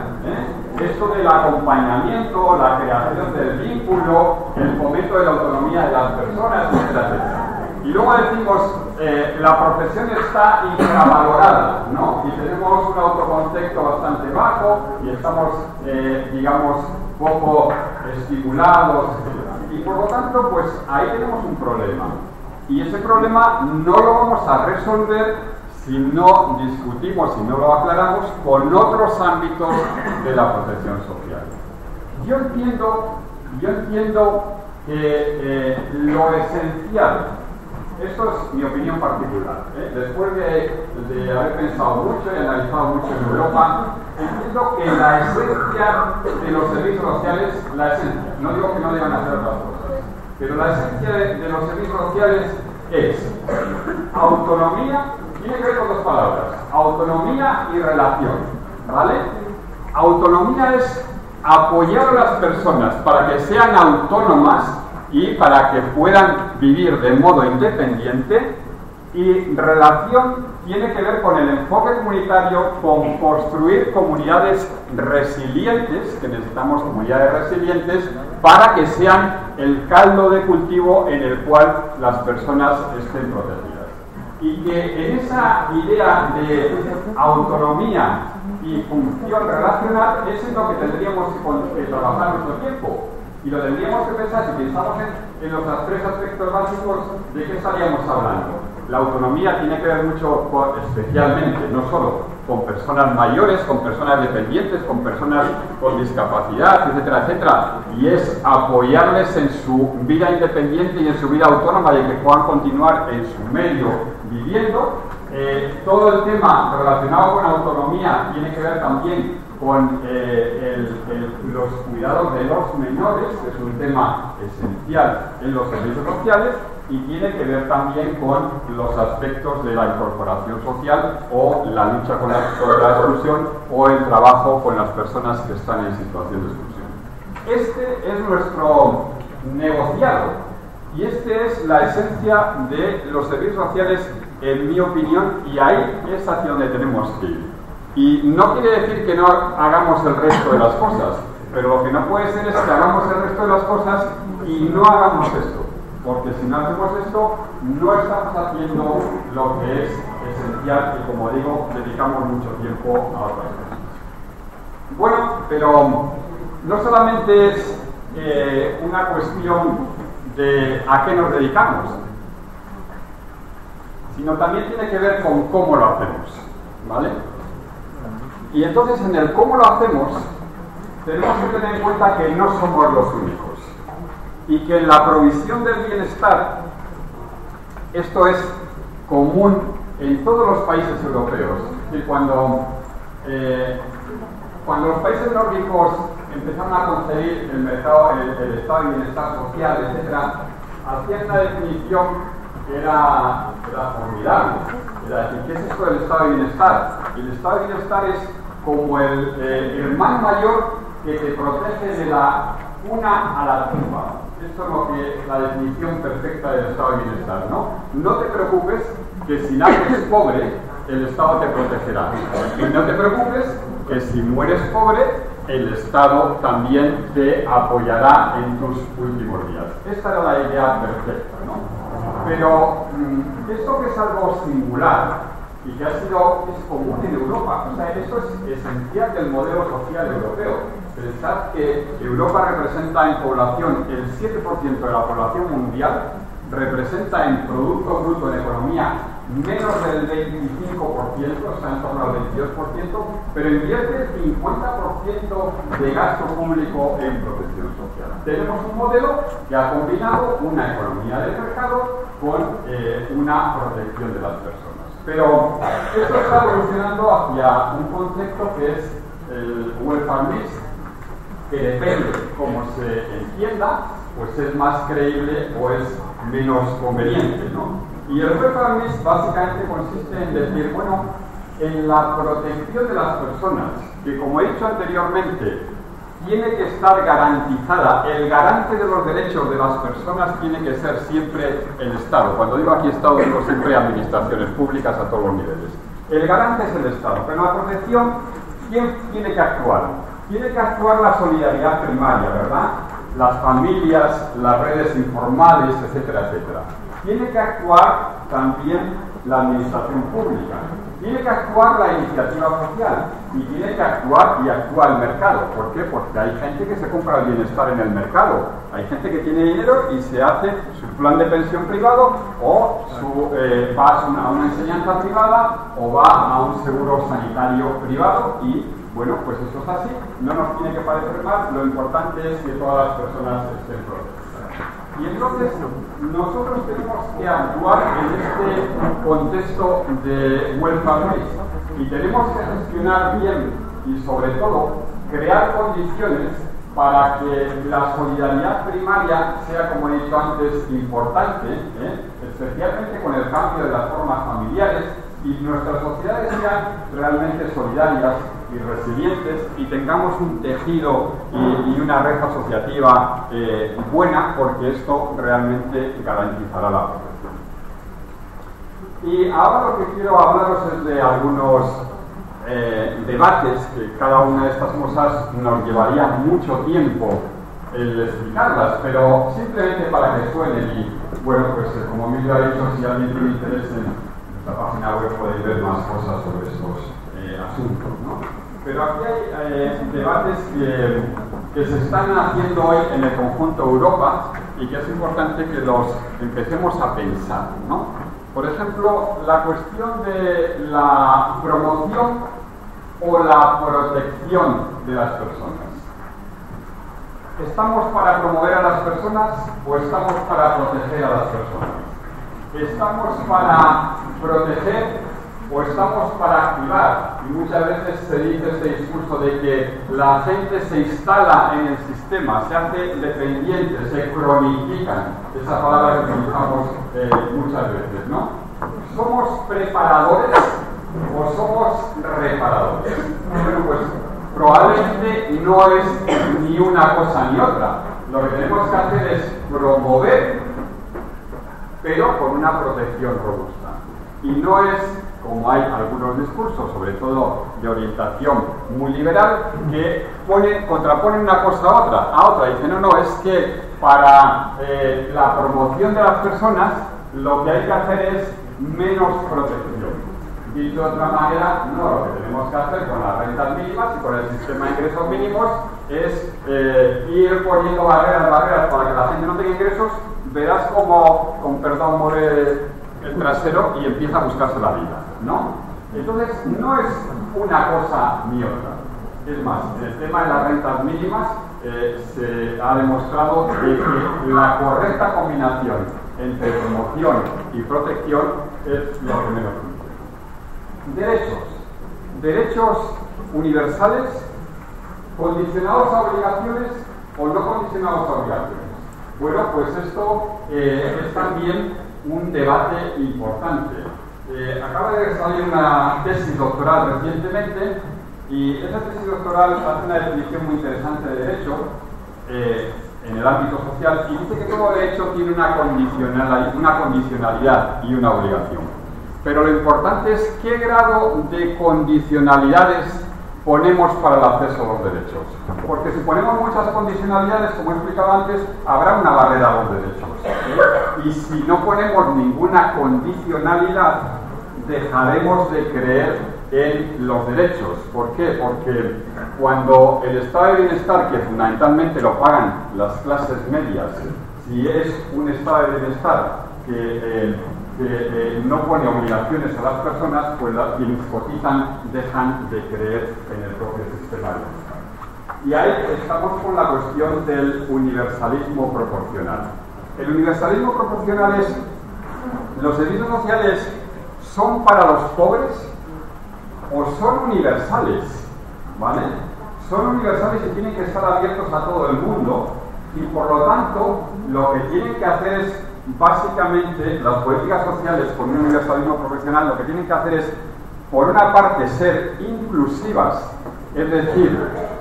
esto del acompañamiento, la creación del vínculo, el fomento de la autonomía de las personas, etcétera, etcétera. Y luego decimos, la profesión está infravalorada, ¿no? Y tenemos un autoconcepto bastante bajo y estamos, digamos, poco estimulados. Y por lo tanto, pues ahí tenemos un problema. Y ese problema no lo vamos a resolver si no discutimos, si no lo aclaramos con otros ámbitos de la protección social. Yo entiendo que lo esencial, esto es mi opinión particular, después de haber pensado mucho y analizado mucho en Europa, entiendo que la esencia de los servicios sociales, la esencia, no digo que no deban hacer otras cosas, pero la esencia de los servicios sociales es autonomía, tiene que ver con dos palabras, autonomía y relación, ¿vale? Autonomía es apoyar a las personas para que sean autónomas y para que puedan vivir de modo independiente, y relación tiene que ver con el enfoque comunitario, con construir comunidades resilientes, que necesitamos comunidades resilientes para que sean el caldo de cultivo en el cual las personas estén protegidas. Y que en esa idea de autonomía y función relacional es en lo que tendríamos que trabajar nuestro tiempo. Y lo tendríamos que pensar, si pensamos en los tres aspectos básicos, ¿de qué estaríamos hablando? La autonomía tiene que ver mucho, especialmente, no solo con personas mayores, con personas dependientes, con personas con discapacidad, etcétera, etcétera. Y es apoyarles en su vida independiente y en su vida autónoma y que puedan continuar en su medio viviendo. Todo el tema relacionado con autonomía tiene que ver también con los cuidados de los menores, que es un tema esencial en los servicios sociales, y tiene que ver también con los aspectos de la incorporación social o la lucha contra la exclusión o el trabajo con las personas que están en situación de exclusión. Este es negociado. Y esta es la esencia de los servicios sociales, en mi opinión, y ahí es hacia donde tenemos que ir. Y no quiere decir que no hagamos el resto de las cosas, pero lo que no puede ser es que hagamos el resto de las cosas y no hagamos esto. Porque si no hacemos esto, no estamos haciendo lo que es esencial y, como digo, dedicamos mucho tiempo a otras cosas. Bueno, pero no solamente es una cuestión de a qué nos dedicamos, sino también tiene que ver con cómo lo hacemos, ¿vale? Y entonces en el cómo lo hacemos tenemos que tener en cuenta que no somos los únicos y que en la provisión del bienestar esto es común en todos los países europeos. Y cuando los países nórdicos empezaron a concebir el mercado, el estado de bienestar social, etc., hacían una definición que era formidable. Era decir, ¿qué es esto del estado de bienestar? Y el estado de bienestar es como el hermano mayor que te protege de la cuna a la tumba. Esto es lo que la definición perfecta del estado de bienestar, ¿no? No te preocupes que si naces pobre, el Estado te protegerá. Y no te preocupes que si mueres pobre, el Estado también te apoyará en tus últimos días. Esta era la idea perfecta, ¿no? Pero esto que es algo singular y que es común en Europa, o sea, esto es esencial del modelo social europeo. Pensad que Europa representa en población el 7% de la población mundial, representa en Producto Bruto en economía menos del 25%, o sea, en torno al 22%, pero invierte el 50% de gasto público en protección social. Tenemos un modelo que ha combinado una economía del mercado con una protección de las personas. Pero esto está evolucionando hacia un concepto que es el welfare mix, que depende cómo se entienda, pues es más creíble o es menos conveniente, ¿no? Y el welfare mix básicamente consiste en decir, bueno, en la protección de las personas, que como he dicho anteriormente, tiene que estar garantizada, el garante de los derechos de las personas tiene que ser siempre el Estado. Cuando digo aquí Estado, digo siempre administraciones públicas a todos los niveles. El garante es el Estado, pero en la protección, ¿quién tiene que actuar? Tiene que actuar la solidaridad primaria, ¿verdad? Las familias, las redes informales, etcétera, etcétera. Tiene que actuar también la administración pública. Tiene que actuar la iniciativa social y tiene que actuar y actúa el mercado. ¿Por qué? Porque hay gente que se compra el bienestar en el mercado. Hay gente que tiene dinero y se hace su plan de pensión privado o va a una enseñanza privada o va a un seguro sanitario privado y bueno, pues eso es así, no nos tiene que parecer mal, lo importante es que todas las personas estén protegidas. Y entonces, nosotros tenemos que actuar en este contexto de welfare mix y tenemos que gestionar bien y sobre todo crear condiciones para que la solidaridad primaria sea, como he dicho antes, importante, especialmente con el cambio de las formas familiares y nuestras sociedades sean realmente solidarias y resilientes y tengamos un tejido y una red asociativa buena, porque esto realmente garantizará la protección. Y ahora lo que quiero hablaros es de algunos debates que cada una de estas cosas nos llevaría mucho tiempo el explicarlas, pero simplemente para que suenen y bueno, pues como Emilio ha dicho, si alguien tiene interés en la página web podéis ver más cosas sobre estos asuntos, ¿no? Pero aquí hay debates que se están haciendo hoy en el conjunto Europa y que es importante que los empecemos a pensar, ¿no? Por ejemplo, la cuestión de la promoción o la protección de las personas. ¿Estamos para promover a las personas o estamos para proteger a las personas? ¿Estamos para proteger o estamos para activar? Y muchas veces se dice este discurso de que la gente se instala en el sistema, se hace dependiente, se cronifican, esa palabra que utilizamos muchas veces, ¿no? ¿Somos preparadores o somos reparadores? Bueno, pues probablemente no es ni una cosa ni otra. Lo que tenemos que hacer es promover, pero con una protección robusta. Y no es, como hay algunos discursos, sobre todo de orientación muy liberal, que contraponen una cosa a otra. Dicen, no, es que para la promoción de las personas lo que hay que hacer es menos protección. Dicho de otra manera, no, lo que tenemos que hacer con las rentas mínimas y con el sistema de ingresos mínimos es ir poniendo barreras para que la gente no tenga ingresos. Verás como, con perdón, muere el trasero y empieza a buscarse la vida, ¿no? Entonces, no es una cosa ni otra. Es más, en el tema de las rentas mínimas se ha demostrado que la correcta combinación entre promoción y protección es lo que menos cuenta. Derechos universales, condicionados a obligaciones o no condicionados a obligaciones. Bueno, pues esto es también un debate importante. Acaba de salir una tesis doctoral recientemente y esa tesis doctoral hace una definición muy interesante de derecho en el ámbito social y dice que todo derecho tiene una condicionalidad y una obligación. Pero lo importante es qué grado de condicionalidades ponemos para el acceso a los derechos. Porque si ponemos muchas condicionalidades, como he explicado antes, habrá una barrera a los derechos. Y si no ponemos ninguna condicionalidad, dejaremos de creer en los derechos. ¿Por qué? Porque cuando el estado de bienestar, que fundamentalmente lo pagan las clases medias, si es un estado de bienestar que no pone obligaciones a las personas, pues quienes cotizan dejan de creer en el propio sistema de bienestar. Y ahí estamos con la cuestión del universalismo proporcional. El universalismo proporcional es: ¿los servicios sociales son para los pobres o son universales? ¿Vale? Son universales y tienen que estar abiertos a todo el mundo y por lo tanto lo que tienen que hacer es, básicamente, las políticas sociales con un universalismo profesional lo que tienen que hacer es, por una parte, ser inclusivas, es decir,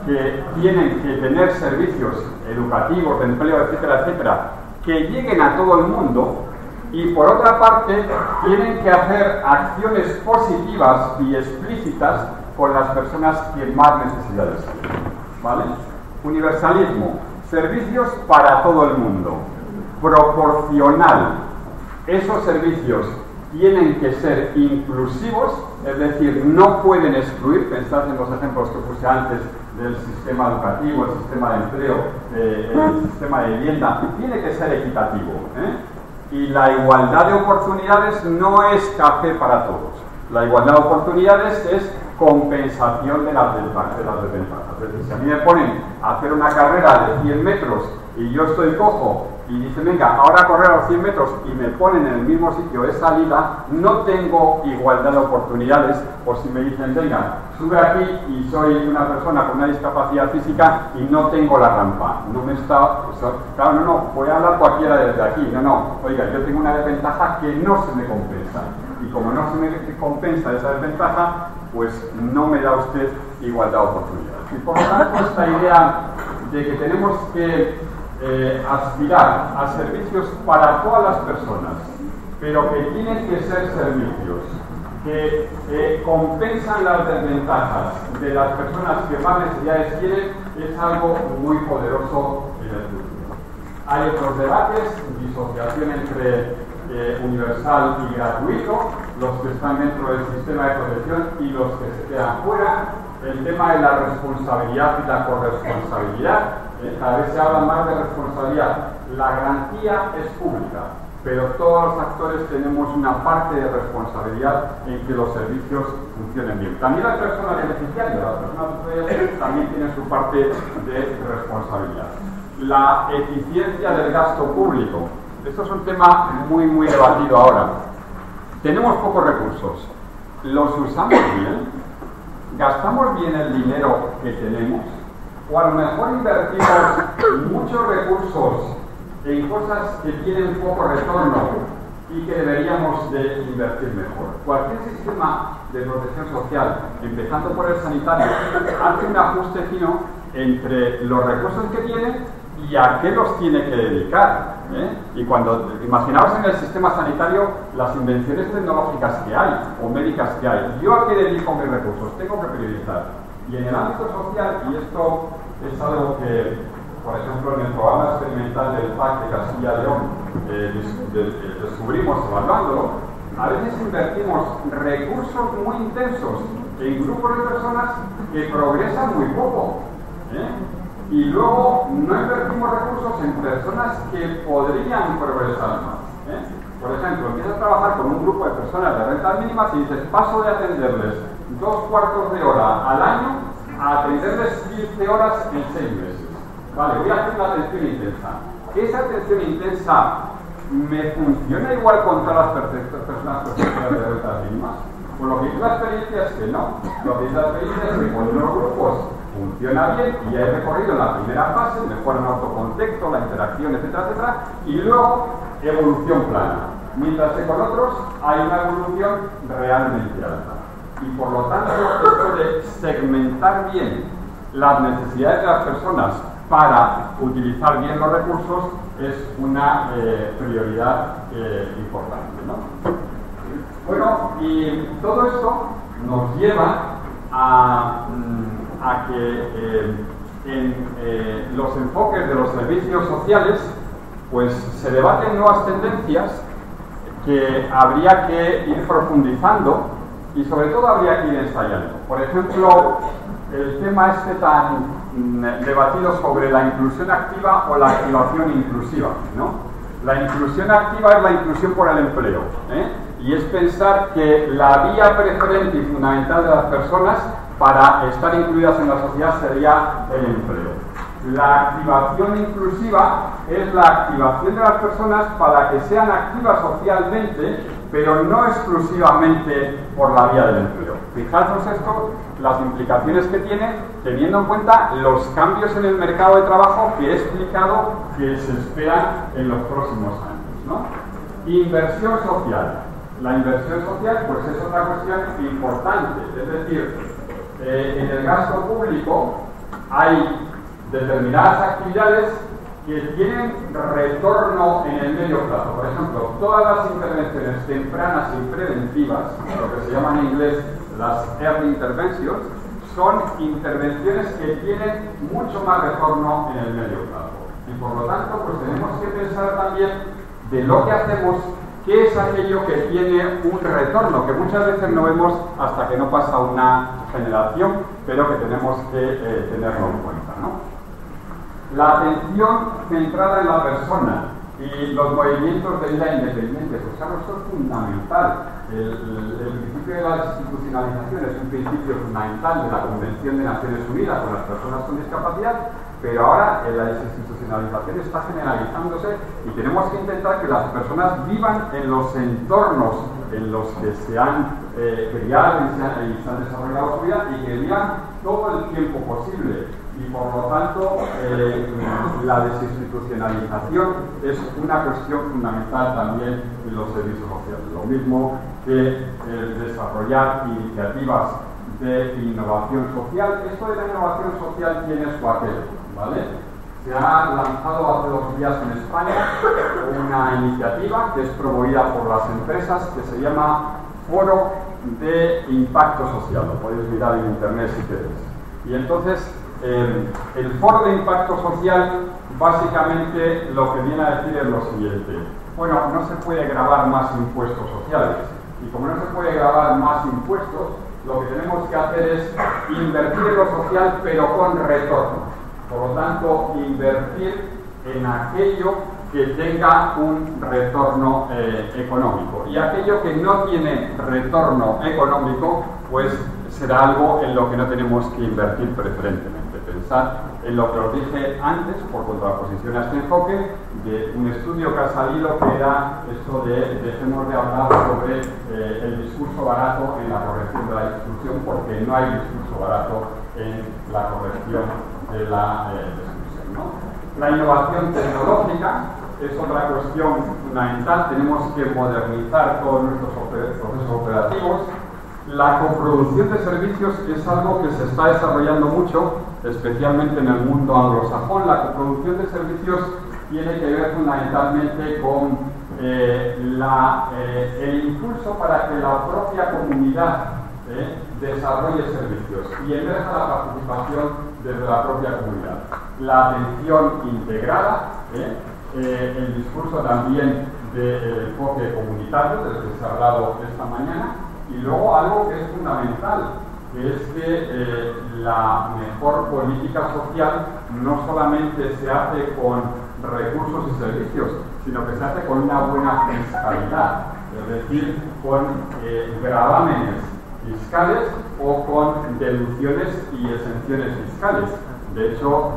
que tienen que tener servicios educativos, de empleo, etcétera, etcétera, que lleguen a todo el mundo, y por otra parte, tienen que hacer acciones positivas y explícitas con las personas que más necesidades tienen. ¿Vale? Universalismo, servicios para todo el mundo. Proporcional, esos servicios tienen que ser inclusivos, es decir, no pueden excluir. Pensad en los ejemplos que puse antes del sistema educativo, el sistema de empleo, el sistema de vivienda, tiene que ser equitativo, Y la igualdad de oportunidades no es café para todos. La igualdad de oportunidades es compensación de las desventajas. Es decir, si a mí me ponen a hacer una carrera de 100 metros y yo estoy cojo y dicen, venga, ahora a correr a los 100 metros y me ponen en el mismo sitio de salida, no tengo igualdad de oportunidades. O si me dicen, venga, sube aquí y soy una persona con una discapacidad física y no tengo la rampa, no me está... Claro, no, voy a hablar cualquiera desde aquí, oiga, yo tengo una desventaja que no se me compensa. Y como no se me compensa esa desventaja, pues no me da usted igualdad de oportunidades. Y por lo tanto, esta idea de que tenemos que aspirar a servicios para todas las personas, pero que tienen que ser servicios que compensan las desventajas de las personas que más necesidades tienen, es algo muy poderoso en el futuro. Hay otros debates, disociación entre universal y gratuito, los que están dentro del sistema de protección y los que se quedan fuera, el tema de la responsabilidad y la corresponsabilidad. Cada vez se habla más de responsabilidad. La garantía es pública, pero todos los actores tenemos una parte de responsabilidad en que los servicios funcionen bien. También las personas beneficiarias, las personas usuarias también tienen su parte de responsabilidad. La eficiencia del gasto público. Esto es un tema muy, muy debatido ahora. Tenemos pocos recursos. ¿Los usamos bien? ¿Gastamos bien el dinero que tenemos? O a lo mejor invertimos muchos recursos en cosas que tienen poco retorno y que deberíamos de invertir mejor. Cualquier sistema de protección social, empezando por el sanitario, hace un ajuste fino entre los recursos que tiene y a qué los tiene que dedicar. Y cuando imaginaos en el sistema sanitario las invenciones tecnológicas que hay o médicas que hay, ¿yo a qué dedico mis recursos? Tengo que priorizar. Y en el ámbito social, y esto es algo que, por ejemplo, en el programa experimental del PAC de Castilla y León descubrimos evaluándolo, a veces invertimos recursos muy intensos en grupos de personas que progresan muy poco. Y luego no invertimos recursos en personas que podrían progresar más. Por ejemplo, empiezas a trabajar con un grupo de personas de rentas mínimas y dices, paso de atenderles 2 cuartos de hora al año a atenderles 15 horas en 6 meses. Vale, voy a hacer una atención intensa. ¿Esa atención intensa me funciona igual con todas las personas de rentas mínimas? Pues lo que dice la experiencia es que no. Lo que dice la experiencia es que con los grupos funciona bien y hay recorrido en la primera fase, mejora el autocontexto, la interacción, etcétera, etcétera, y luego evolución plana. Mientras que con otros hay una evolución realmente alta. Y por lo tanto, esto de segmentar bien las necesidades de las personas para utilizar bien los recursos es una prioridad importante, ¿no? Bueno, y todo esto nos lleva a que en los enfoques de los servicios sociales pues se debaten nuevas tendencias que habría que ir profundizando y sobre todo habría que ir ensayando. Por ejemplo, el tema este tan debatido sobre la inclusión activa o la activación inclusiva, ¿no? La inclusión activa es la inclusión por el empleo, y es pensar que la vía preferente y fundamental de las personas para estar incluidas en la sociedad sería el empleo. La activación inclusiva es la activación de las personas para que sean activas socialmente, pero no exclusivamente por la vía del empleo. Fijaros esto, las implicaciones que tiene, teniendo en cuenta los cambios en el mercado de trabajo que he explicado que se esperan en los próximos años, ¿no? Inversión social. La inversión social pues es otra cuestión importante, es decir, en el gasto público hay determinadas actividades que tienen retorno en el medio plazo. Por ejemplo, todas las intervenciones tempranas y preventivas, lo que se llama en inglés las early interventions, son intervenciones que tienen mucho más retorno en el medio plazo. Y por lo tanto, pues tenemos que pensar también de lo que hacemos, qué es aquello que tiene un retorno, que muchas veces no vemos hasta que no pasa una generación, pero que tenemos que tenerlo en cuenta, ¿no? La atención centrada en la persona y los movimientos de vida independientes, pues claro, esto es fundamental. El principio de la institucionalización es un principio fundamental de la Convención de Naciones Unidas con las personas con discapacidad, pero ahora la desinstitucionalización está generalizándose y tenemos que intentar que las personas vivan en los entornos en los que se han criado y se han desarrollado su vida y que vivan todo el tiempo posible. Y por lo tanto, la desinstitucionalización es una cuestión fundamental también en los servicios sociales. Lo mismo que desarrollar iniciativas de innovación social. Esto de la innovación social tiene su aquel, ¿vale? Se ha lanzado hace 2 días en España una iniciativa que es promovida por las empresas que se llama Foro de Impacto Social. Lo podéis mirar en internet si queréis. Y entonces, el Foro de Impacto Social básicamente lo que viene a decir es lo siguiente. Bueno, no se puede gravar más impuestos sociales. Y como no se puede gravar más impuestos, lo que tenemos que hacer es invertir en lo social, pero con retorno. Por lo tanto, invertir en aquello que tenga un retorno económico. Y aquello que no tiene retorno económico, pues será algo en lo que no tenemos que invertir preferentemente. Pensar en lo que os dije antes, por contraposición a este enfoque, de un estudio que ha salido que era esto de dejemos de hablar sobre el discurso barato en la corrección de la exclusión, porque no hay discurso barato en la corrección de la exclusión, ¿no? La innovación tecnológica es otra cuestión fundamental. Tenemos que modernizar todos nuestros procesos operativos. La coproducción de servicios es algo que se está desarrollando mucho, especialmente en el mundo anglosajón. La coproducción de servicios tiene que ver fundamentalmente con el impulso para que la propia comunidad desarrolle servicios y emerja la participación desde la propia comunidad. La atención integrada, el discurso también del enfoque comunitario, del que se ha hablado esta mañana, y luego algo que es fundamental, que es que la mejor política social no solamente se hace con recursos y servicios, sino que se hace con una buena fiscalidad, es decir, con gravámenes fiscales o con deducciones y exenciones fiscales. De hecho,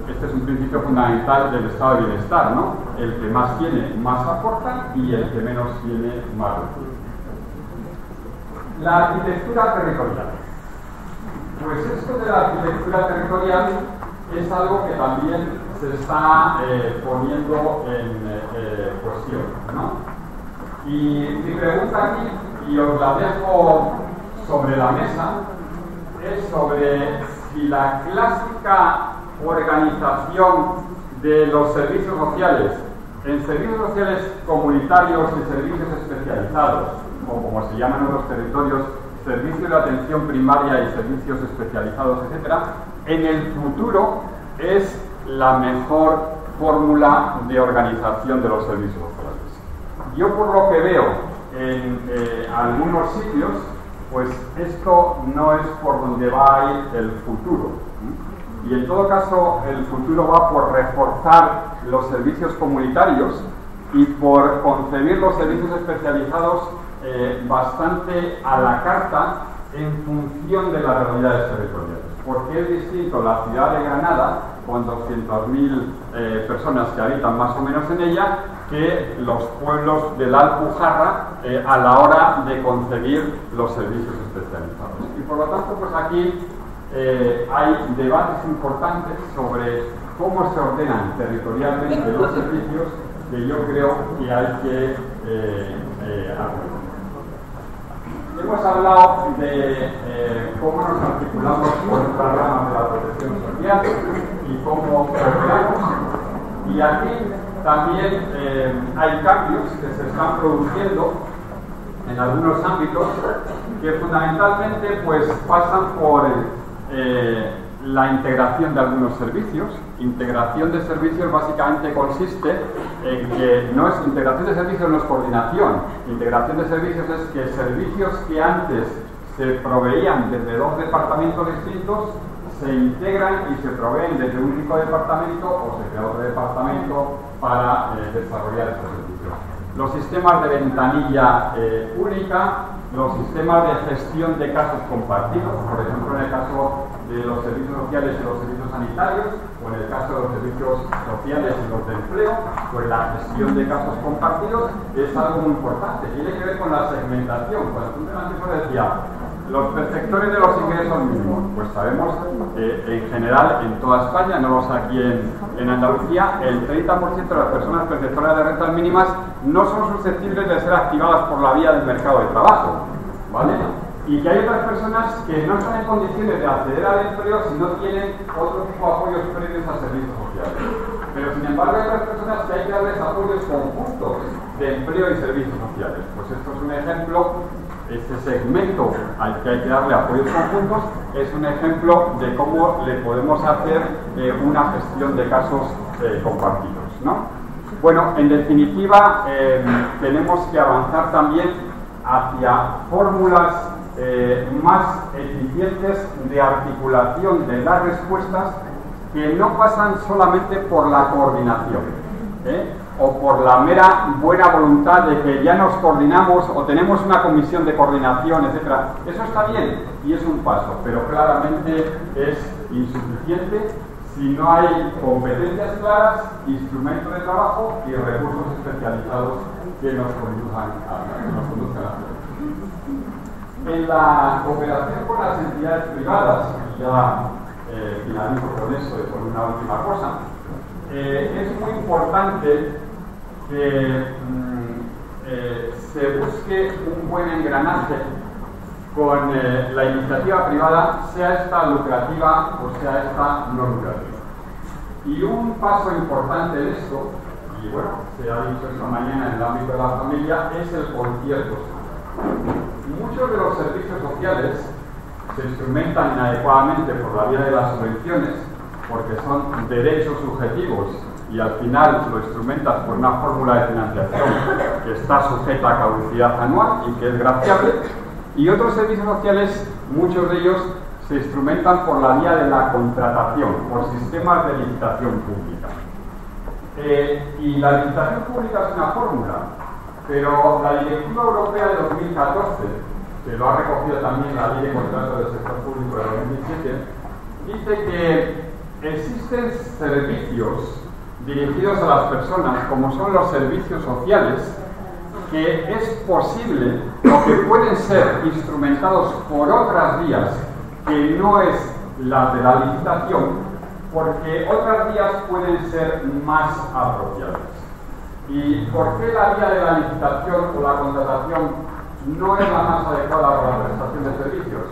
este es un principio fundamental del estado de bienestar, ¿no? El que más tiene, más aporta, y el que menos tiene, más recibe. La arquitectura territorial. Pues esto de la arquitectura territorial es algo que también se está poniendo en cuestión, ¿no? Y mi pregunta aquí, y os la dejo sobre la mesa, es sobre si la clásica organización de los servicios sociales en servicios sociales comunitarios y servicios especializados, o como se llaman en otros territorios, servicios de atención primaria y servicios especializados, etcétera, en el futuro es la mejor fórmula de organización de los servicios sociales. Yo, por lo que veo en algunos sitios, pues esto no es por donde va a ir el futuro. Y en todo caso, el futuro va por reforzar los servicios comunitarios y por concebir los servicios especializados bastante a la carta en función de las realidades territoriales. Porque es distinto la ciudad de Granada, con 200.000 personas que habitan más o menos en ella, que los pueblos de la Alpujarra a la hora de concebir los servicios especializados. Y por lo tanto, pues aquí hay debates importantes sobre cómo se ordenan territorialmente los servicios, que yo creo que hay que abordar. Hemos hablado de cómo nos articulamos con otras ramas de la protección social y cómo operamos. Y aquí también hay cambios que se están produciendo en algunos ámbitos que fundamentalmente pues pasan por la integración de algunos servicios. Integración de servicios básicamente consiste en que no es integración de servicios, no es coordinación. Integración de servicios es que servicios que antes se proveían desde dos departamentos distintos se integran y se proveen desde un único departamento o se crea otro departamento para desarrollar estos servicios. Los sistemas de ventanilla única, los sistemas de gestión de casos compartidos, por ejemplo en el caso de los servicios sociales y los servicios sanitarios, o en el caso de los servicios sociales y los de empleo, pues la gestión de casos compartidos es algo muy importante. Tiene que ver con la segmentación. Cuando tú antes decía, los perceptores de los ingresos mínimos, pues sabemos que en general en toda España, no los aquí en Andalucía, el 30% de las personas perceptoras de rentas mínimas no son susceptibles de ser activadas por la vía del mercado de trabajo, ¿vale? Y que hay otras personas que no están en condiciones de acceder al empleo si no tienen otro tipo de apoyos previos a servicios sociales. Pero sin embargo hay otras personas que hay que darles apoyos conjuntos de empleo y servicios sociales. Pues esto es un ejemplo, este segmento al que hay que darle apoyos conjuntos es un ejemplo de cómo le podemos hacer una gestión de casos compartidos, ¿no? Bueno, en definitiva, tenemos que avanzar también hacia fórmulas más eficientes de articulación de las respuestas que no pasan solamente por la coordinación o por la mera buena voluntad de que ya nos coordinamos o tenemos una comisión de coordinación, etcétera. Eso está bien y es un paso, pero claramente es insuficiente si no hay competencias claras, instrumentos de trabajo y recursos especializados que nos conduzcan a en la cooperación con las entidades privadas, y ya finalizo con eso y con una última cosa, es muy importante que se busque un buen engranaje con la iniciativa privada, sea esta lucrativa o sea esta no lucrativa. Y un paso importante en esto, y bueno, se ha dicho esta mañana en el ámbito de la familia, es el concierto social. Muchos de los servicios sociales se instrumentan inadecuadamente por la vía de las subvenciones, porque son derechos subjetivos y al final lo instrumentas por una fórmula de financiación que está sujeta a caducidad anual y que es graciable, y otros servicios sociales, muchos de ellos se instrumentan por la vía de la contratación, por sistemas de licitación pública. Y la licitación pública es una fórmula, pero la Directiva Europea de 2014, que lo ha recogido también la Ley de Contratos del Sector Público de 2017, dice que existen servicios dirigidos a las personas, como son los servicios sociales, que es posible o que pueden ser instrumentados por otras vías que no es la de la licitación, porque otras vías pueden ser más apropiadas. ¿Y por qué la vía de la licitación o la contratación no es la más adecuada para la prestación de servicios?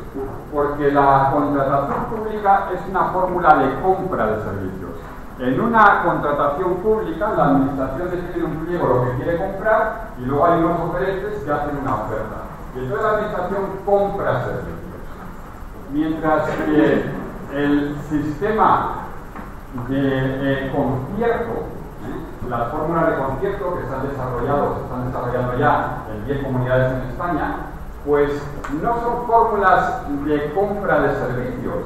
Porque la contratación pública es una fórmula de compra de servicios. En una contratación pública, la administración define un pliego lo que quiere comprar y luego hay unos oferentes que hacen una oferta. Y entonces la administración compra servicios. Mientras que el sistema de concierto, las fórmulas de concierto que se están desarrollando ya en 10 comunidades en España, pues no son fórmulas de compra de servicios,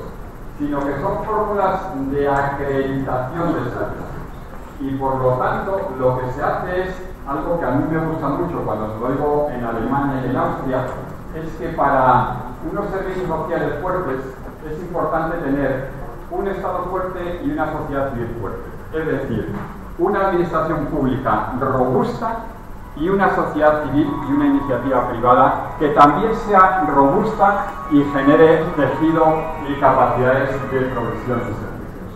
sino que son fórmulas de acreditación de servicios. Y por lo tanto, lo que se hace es algo que a mí me gusta mucho cuando se lo oigo en Alemania y en Austria, es que para unos servicios sociales fuertes es importante tener un Estado fuerte y una sociedad civil fuerte. Es decir, una administración pública robusta y una sociedad civil y una iniciativa privada que también sea robusta y genere tejido y capacidades de provisión de servicios.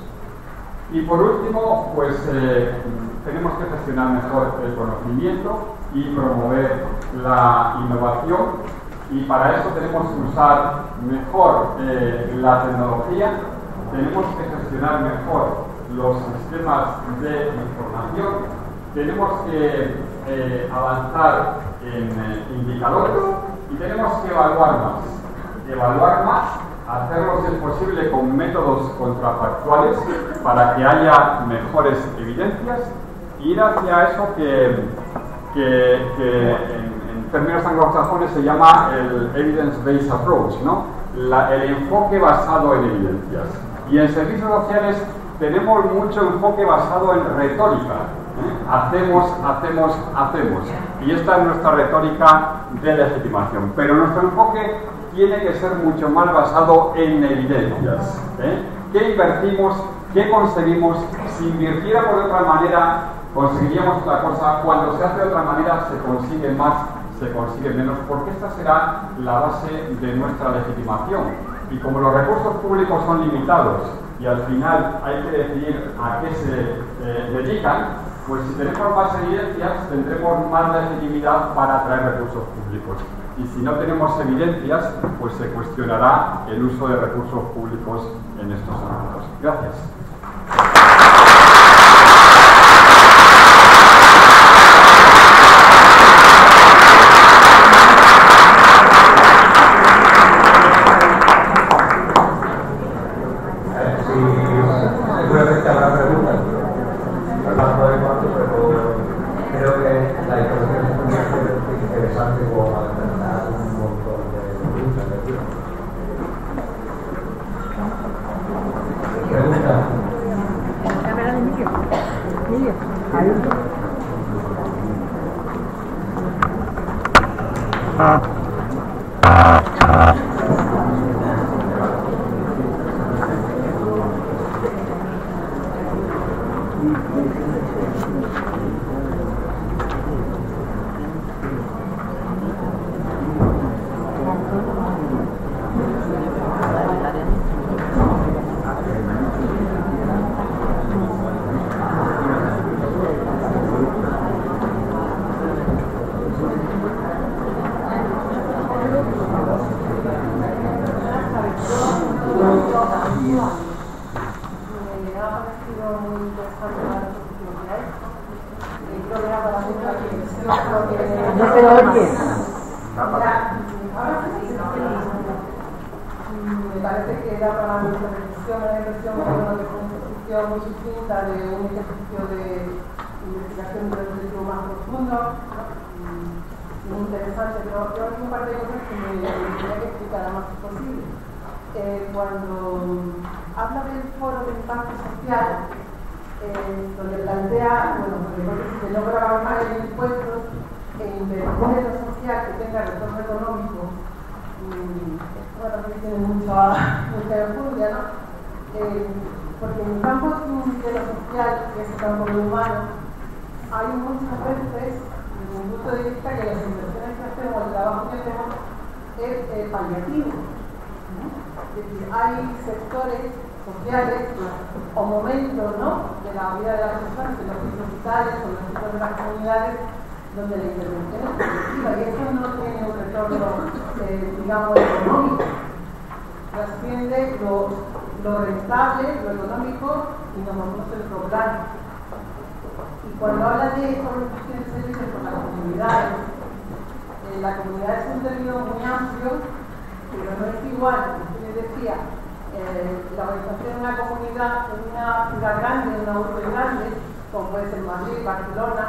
Y por último, pues tenemos que gestionar mejor el conocimiento y promover la innovación, y para eso tenemos que usar mejor la tecnología, tenemos que gestionar mejor los sistemas de información, tenemos que avanzar en indicadores y tenemos que evaluar más, hacerlo si es posible con métodos contrafactuales para que haya mejores evidencias, ir hacia eso que en términos anglosajones se llama el evidence-based approach, ¿no? El enfoque basado en evidencias. Y en servicios sociales tenemos mucho enfoque basado en retórica. Hacemos. Y esta es nuestra retórica de legitimación. Pero nuestro enfoque tiene que ser mucho más basado en evidencias. ¿Qué invertimos? ¿Qué conseguimos? Si invirtiéramos de otra manera, conseguiríamos otra cosa. Cuando se hace de otra manera, se consigue más, se consigue menos, porque esta será la base de nuestra legitimación. Y como los recursos públicos son limitados y al final hay que decidir a qué se dedican, pues si tenemos más evidencias tendremos más legitimidad para atraer recursos públicos. Y si no tenemos evidencias, pues se cuestionará el uso de recursos públicos en estos ámbitos. Gracias. bastante la exposición que hay. Creo que era para mucho aquí. No te oyes. Ahora sí, me parece que era para nuestra reflexión, una reflexión muy sucinta de un ejercicio de investigación de un más profundo, muy interesante, pero yo hay un par de cosas que me gustaría que explicara más posible. Cuando habla del foro de impacto social, donde plantea, bueno, si se logra bajar el impuestos e invertir en lo social que tenga retorno económico, esto también tiene mucha enjundia, ¿no? Porque en el campo de lo social, que es el campo de lo humano, hay muchas veces, desde mi punto de vista, que las inversiones que hacemos, el trabajo que hacemos, es paliativo. Es decir, hay sectores sociales o momentos, ¿no?, de la vida de las personas, en los pisos vitales o en los pisos de las comunidades, donde la intervención es positiva y eso no tiene un retorno, digamos, económico. Trasciende lo rentable, lo económico y nos vamos en otro plano. Y cuando habla de organización de servicios con las comunidades, la comunidad es un término muy amplio, pero no es igual, como usted decía, la organización de una comunidad en una ciudad grande, en una urbe grande, como puede ser Madrid, Barcelona,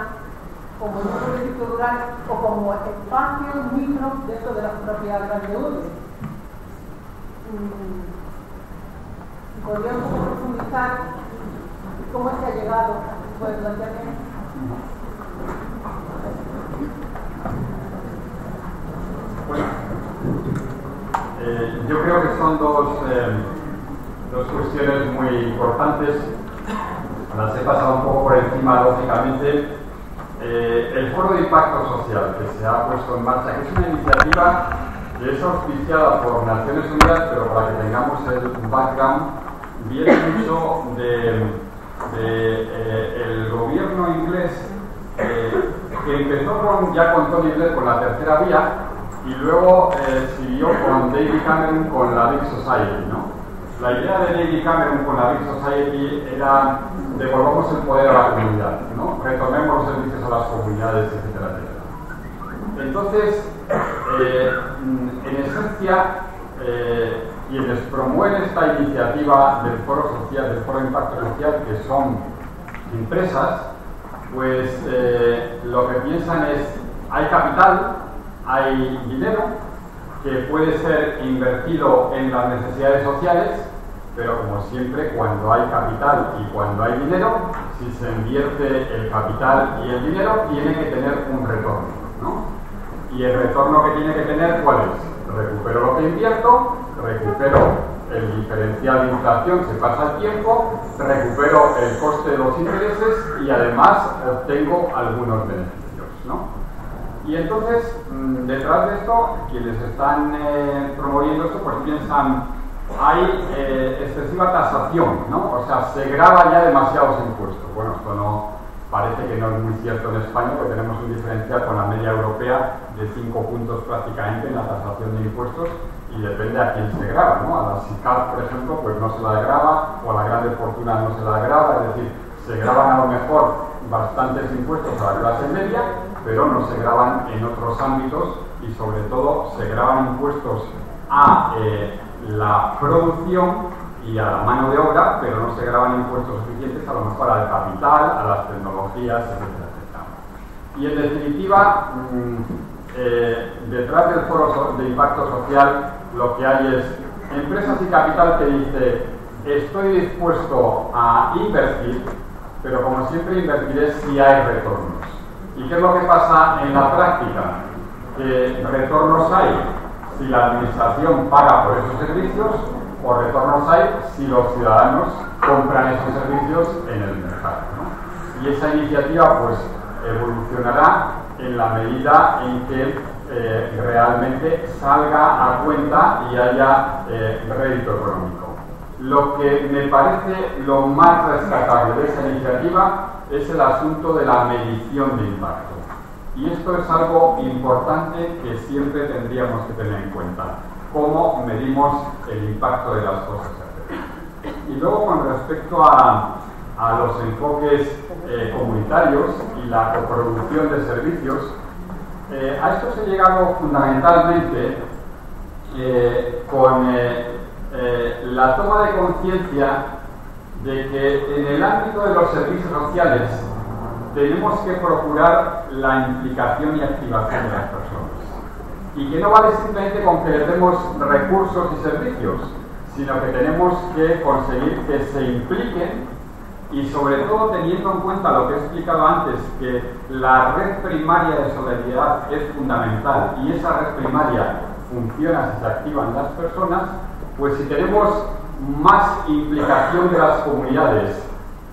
como en un municipio rural o como espacios micro dentro de las propias grandes urbes. ¿Podríamos profundizar cómo se ha llegado a este tipo de planteamiento? Bueno, yo creo que son dos cuestiones muy importantes. Las he pasado un poco por encima, lógicamente. El Foro de Impacto Social que se ha puesto en marcha, que es una iniciativa que es auspiciada por Naciones Unidas, pero para que tengamos el background, viene mucho el gobierno inglés, que empezó ya con Tony Blair con la tercera vía y luego siguió con David Cameron con la Big Society, ¿no? La idea de David Cameron con la Big Society era devolvamos el poder a la comunidad, ¿no? Retomemos los servicios a las comunidades, etcétera, etcétera. Entonces, en esencia, quienes promueven esta iniciativa del Foro Social, del Foro de Impacto Social, que son empresas, pues lo que piensan es, hay capital, hay dinero que puede ser invertido en las necesidades sociales, pero como siempre, cuando hay capital y cuando hay dinero, si se invierte el capital y el dinero, tiene que tener un retorno, ¿no? Y el retorno que tiene que tener, ¿cuál es? Recupero lo que invierto, recupero el diferencial de inflación, se pasa el tiempo, recupero el coste de los intereses y además obtengo algunos beneficios, ¿no? Y entonces, detrás de esto, quienes están promoviendo esto, pues piensan, hay excesiva tasación, ¿no? O sea, se grava ya demasiados impuestos. Bueno, esto no parece que no es muy cierto en España, porque tenemos un diferencial con la media europea de 5 puntos prácticamente en la tasación de impuestos y depende a quién se grava, ¿no? A la SICAV, por ejemplo, pues no se la grava, o a la grande fortuna no se la grava, es decir, se graban a lo mejor bastantes impuestos a la clase media, pero no se graban en otros ámbitos y sobre todo se graban impuestos a la producción y a la mano de obra, pero no se graban impuestos suficientes a lo mejor al capital, a las tecnologías, etcétera, etcétera. Y en definitiva, detrás del Foro de Impacto Social lo que hay es empresas y capital que dice estoy dispuesto a invertir, pero como siempre invertiré si hay retornos. ¿Y qué es lo que pasa en la práctica? Que retornos hay si la administración paga por esos servicios, o retornos hay si los ciudadanos compran esos servicios en el mercado, ¿no? Y esa iniciativa pues evolucionará en la medida en que realmente salga a cuenta y haya rédito económico. Lo que me parece lo más rescatable de esa iniciativa es el asunto de la medición de impacto. Y esto es algo importante que siempre tendríamos que tener en cuenta. Cómo medimos el impacto de las cosas. Y luego, con respecto a a los enfoques comunitarios y la coproducción de servicios, a esto se ha llegado fundamentalmente con la toma de conciencia de que en el ámbito de los servicios sociales tenemos que procurar la implicación y activación de las personas. Y que no vale simplemente con que les demos recursos y servicios, sino que tenemos que conseguir que se impliquen y sobre todo teniendo en cuenta lo que he explicado antes, que la red primaria de solidaridad es fundamental y esa red primaria funciona si se activan las personas, pues si tenemos más implicación de las comunidades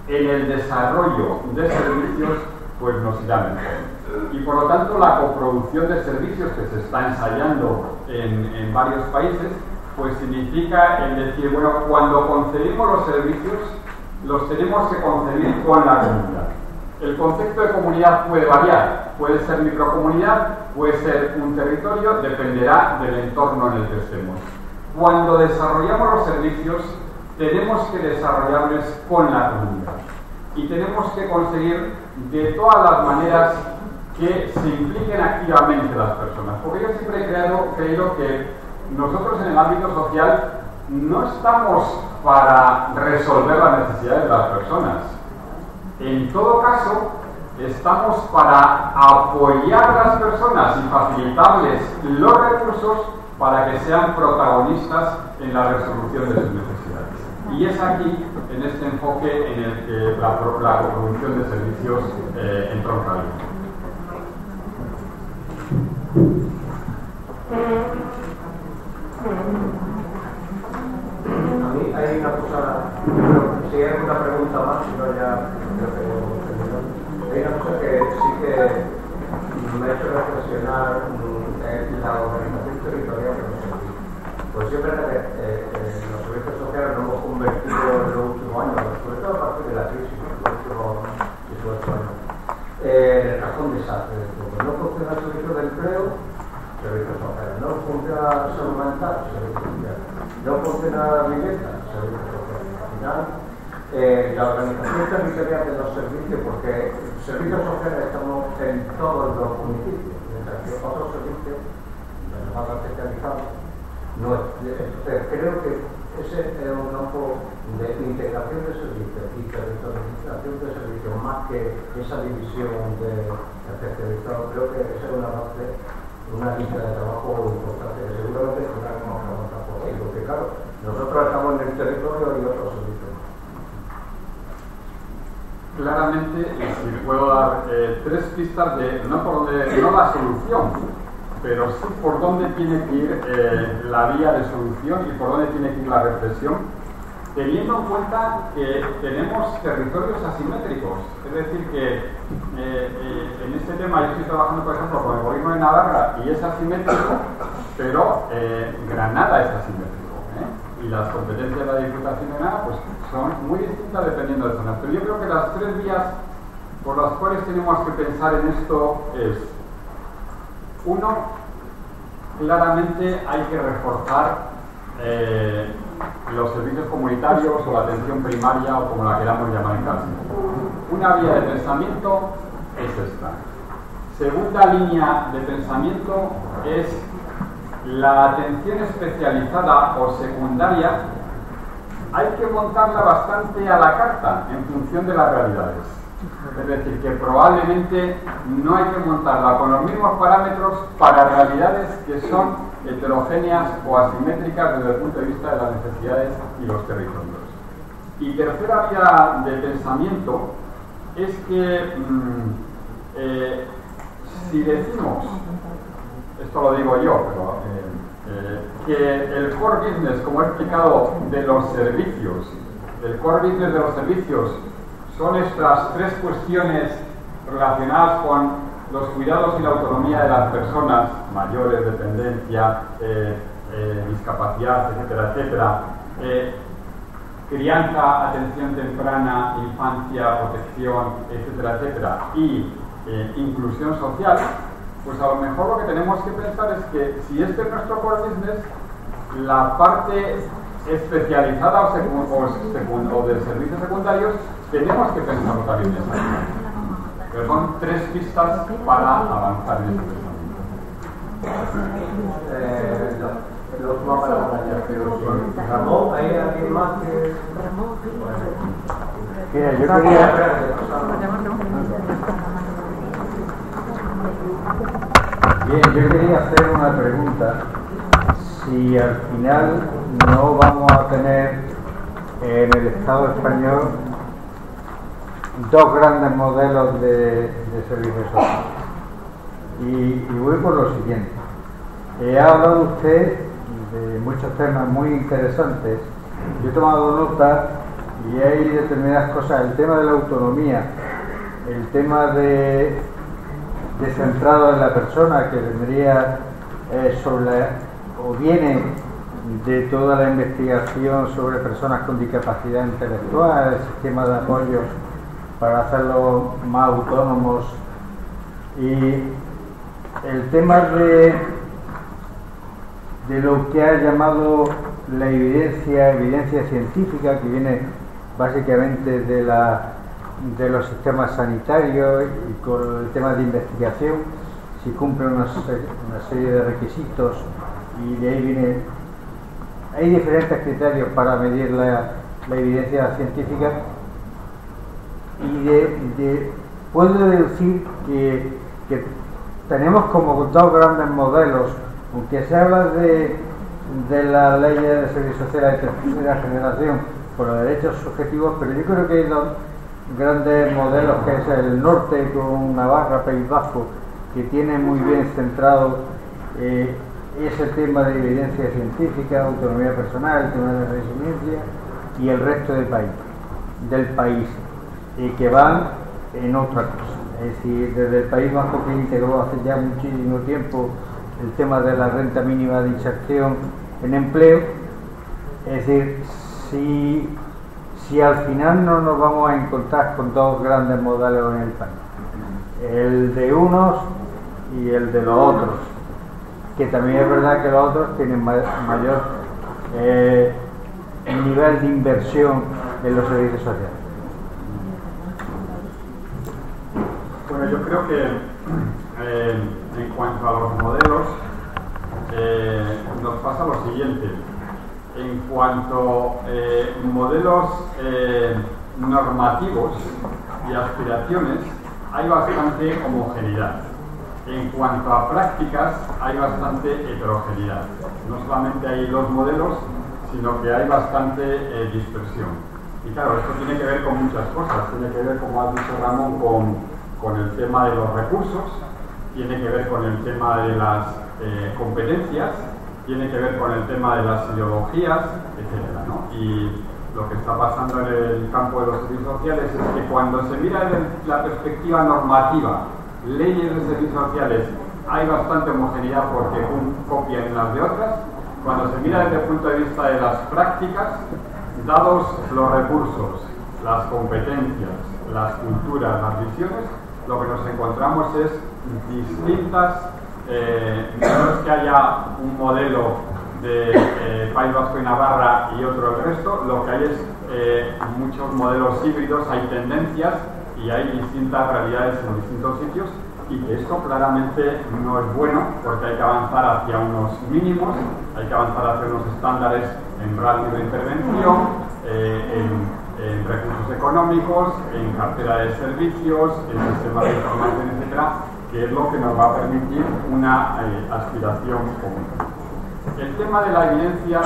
en el desarrollo de servicios, pues nos irá mejor. Y por lo tanto la coproducción de servicios que se está ensayando en varios países, pues significa en decir, bueno, cuando concebimos los servicios, los tenemos que concebir con la comunidad. El concepto de comunidad puede variar, puede ser microcomunidad, puede ser un territorio, dependerá del entorno en el que estemos. Cuando desarrollamos los servicios, tenemos que desarrollarlos con la comunidad y tenemos que conseguir de todas las maneras que se impliquen activamente las personas. Porque yo siempre he creído que nosotros en el ámbito social no estamos para resolver las necesidades de las personas. En todo caso, estamos para apoyar a las personas y facilitarles los recursos para que sean protagonistas en la resolución de sus necesidades. Y es aquí, en este enfoque, en el que la coproducción de servicios entronca bien. A mí hay una cosa, bueno, si hay alguna pregunta más, si no ya creo que hemos terminado. Hay una cosa que sí que me ha hecho reflexionar en la organización territorial de los servicios. Pues siempre los servicios sociales nos hemos convertido en los últimos años, sobre todo a partir de la crisis, en los últimos 18 años, en el cajón desastre de todo. No funciona el servicio de empleo, servicios sociales. No funciona salud mental, servicios sociales. No funciona la vivienda, servicios sociales. Al final, la organización territorial de los servicios, porque servicios sociales estamos en todos los municipios, mientras que otros servicios, más especializados, no es. Entonces, creo que ese es un campo de integración de servicios y territorialización de servicios, más que esa división de especializados. Creo que esa es una lista de trabajo importante que seguramente tendremos que avanzar por ahí, porque claro, nosotros estamos en el territorio y otros servicios. Claramente, si puedo dar tres pistas de no la solución, pero sí por dónde tiene que ir la vía de solución y por dónde tiene que ir la reflexión, teniendo en cuenta que tenemos territorios asimétricos. Es decir, que en este tema yo estoy trabajando, por ejemplo, con el gobierno de Navarra y es asimétrico, pero Granada es asimétrico, y las competencias de la Diputación de Granada pues, son muy distintas dependiendo de zonas. Pero yo creo que las tres vías por las cuales tenemos que pensar en esto es: uno, claramente hay que reforzar los servicios comunitarios o la atención primaria o como la queramos llamar en casa. Una vía de pensamiento es esta. Segunda línea de pensamiento es la atención especializada o secundaria. Hay que montarla bastante a la carta en función de las realidades. Es decir, que probablemente no hay que montarla con los mismos parámetros para realidades que son heterogéneas o asimétricas desde el punto de vista de las necesidades y los territorios. Y tercera vía de pensamiento es que si decimos, esto lo digo yo, pero que el core business, como he explicado, de los servicios, el core business de los servicios son estas tres cuestiones relacionadas con los cuidados y la autonomía de las personas, mayores, dependencia, discapacidad, etcétera, etcétera, crianza, atención temprana, infancia, protección, etcétera, etcétera, y inclusión social, pues a lo mejor lo que tenemos que pensar es que si este es nuestro core business, la parte especializada o de servicios secundarios, tenemos que pensarlo también de esa manera. Pero son 3 pistas para avanzar en este pensamiento. Los mapas de la playa, pero Ramón, ¿hay alguien más que...? Mira, yo quería hacer una pregunta. Si al final no vamos a tener en el Estado español 2 grandes modelos de servicios sociales. Y voy por lo siguiente. Ha hablado usted de muchos temas muy interesantes. Yo he tomado nota y hay determinadas cosas. El tema de la autonomía, el tema de centrado en la persona, que vendría viene de toda la investigación sobre personas con discapacidad intelectual, el sistema de apoyo para hacerlos más autónomos, y el tema de lo que ha llamado la evidencia científica, que viene básicamente de los sistemas sanitarios, y con el tema de investigación, si cumple una serie de requisitos, y de ahí viene, hay diferentes criterios para medir la evidencia científica, y puedo decir que tenemos como 2 grandes modelos, aunque se habla de la ley de servicios sociales de tercera generación por los derechos subjetivos, pero yo creo que hay 2 grandes modelos, que es el norte con Navarra, País Vasco, que tiene muy bien centrado ese tema de evidencia científica, autonomía personal, el tema de la resiliencia, y el resto del país, que van en otra cosa. Es decir, desde el País Vasco, que integró hace ya muchísimo tiempo el tema de la renta mínima de inserción en empleo, es decir, si al final no nos vamos a encontrar con 2 grandes modelos en el país, el de unos y el de los otros, que también es verdad que los otros tienen mayor nivel de inversión en los servicios sociales. Bueno, yo creo que en cuanto a los modelos, nos pasa lo siguiente. En cuanto a modelos normativos y aspiraciones, hay bastante homogeneidad. En cuanto a prácticas, hay bastante heterogeneidad. No solamente hay 2 modelos, sino que hay bastante dispersión. Y claro, esto tiene que ver con muchas cosas. Tiene que ver, como ha dicho Ramón, con el tema de los recursos, tiene que ver con el tema de las competencias, tiene que ver con el tema de las ideologías, etc., ¿no? Y lo que está pasando en el campo de los servicios sociales es que cuando se mira desde la perspectiva normativa, leyes de servicios sociales, hay bastante homogeneidad porque copian las de otras. Cuando se mira desde el punto de vista de las prácticas, dados los recursos, las competencias, las culturas, las visiones, lo que nos encontramos es distintas, no es que haya un modelo de País Vasco y Navarra y otro el resto, lo que hay es muchos modelos híbridos, hay tendencias y hay distintas realidades en distintos sitios, y que esto claramente no es bueno, porque hay que avanzar hacia unos mínimos, hay que avanzar hacia unos estándares en ratio de intervención, en recursos económicos, en cartera de servicios, en sistemas de información, etcétera, que es lo que nos va a permitir una aspiración común. El tema de la evidencia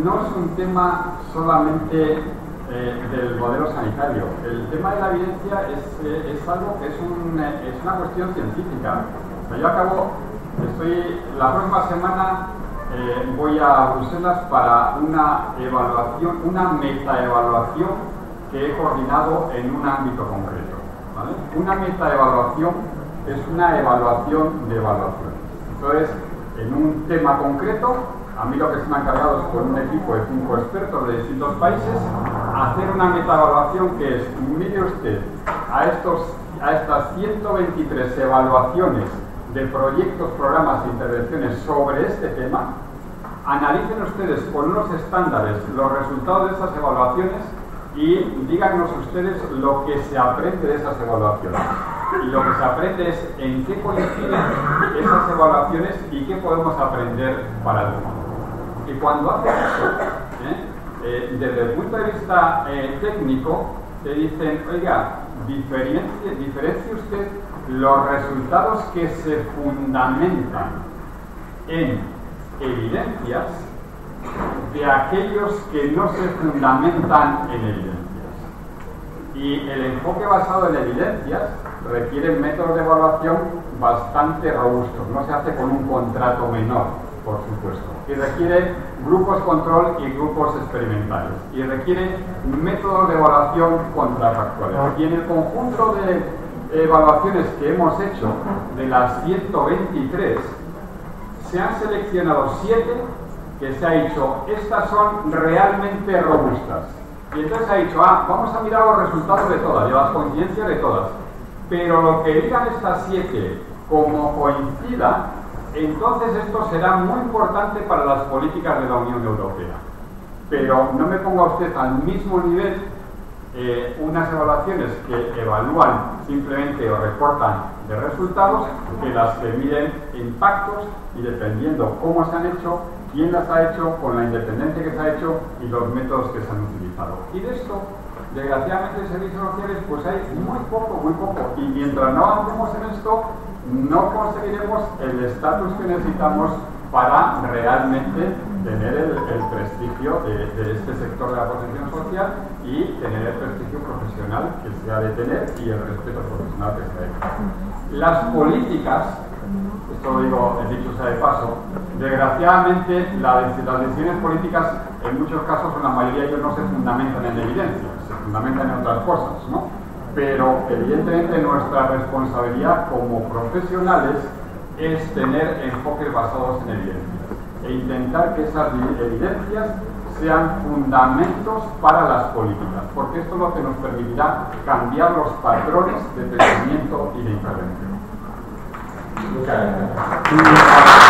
no es un tema solamente del modelo sanitario. El tema de la evidencia es algo que es una cuestión científica. O sea, la próxima semana voy a Bruselas para una metaevaluación que he coordinado en un ámbito concreto, ¿vale? Una metaevaluación es una evaluación de evaluación. Entonces, en un tema concreto, a mí lo que se me ha encargado es, con un equipo de 5 expertos de distintos países, hacer una metaevaluación que es, mire usted, a estas 123 evaluaciones de proyectos, programas e intervenciones sobre este tema, analicen ustedes con unos estándares los resultados de esas evaluaciones y díganos ustedes lo que se aprende de esas evaluaciones. Y lo que se aprende es en qué coinciden esas evaluaciones y qué podemos aprender para el futuro. Y cuando hacen eso, desde el punto de vista técnico, te dicen, oiga, diferencie usted los resultados que se fundamentan en evidencias de aquellos que no se fundamentan en evidencias. Y el enfoque basado en evidencias requiere métodos de evaluación bastante robustos, no se hace con un contrato menor, por supuesto, y requiere grupos control y grupos experimentales, y requiere métodos de evaluación contrafactuales. Y en el conjunto de evaluaciones que hemos hecho, de las 123, se han seleccionado 7 que se ha dicho, estas son realmente robustas. Y entonces se ha dicho, vamos a mirar los resultados de todas, de las coincidencias de todas. Pero lo que digan estas 7 como coincida, entonces esto será muy importante para las políticas de la Unión Europea. Pero no me ponga usted al mismo nivel unas evaluaciones que evalúan simplemente o reportan de resultados que las que miden impactos y dependiendo cómo se han hecho, quién las ha hecho, con la independencia que se ha hecho y los métodos que se han utilizado. Y de esto, desgraciadamente, en servicios sociales pues hay muy poco. Y mientras no avancemos en esto, no conseguiremos el estatus que necesitamos para realmente tener el prestigio de este sector de la protección social y tener el prestigio profesional que se ha de tener y el respeto profesional que se ha de tener. Las políticas, esto lo digo dicho sea de paso, desgraciadamente las decisiones políticas en muchos casos, en la mayoría de ellos, no se fundamentan en evidencia, se fundamentan en otras cosas, ¿no? Pero evidentemente nuestra responsabilidad como profesionales es tener enfoques basados en evidencias e intentar que esas evidencias sean fundamentos para las políticas, porque esto es lo que nos permitirá cambiar los patrones de pensamiento y de intervención. Muchas gracias.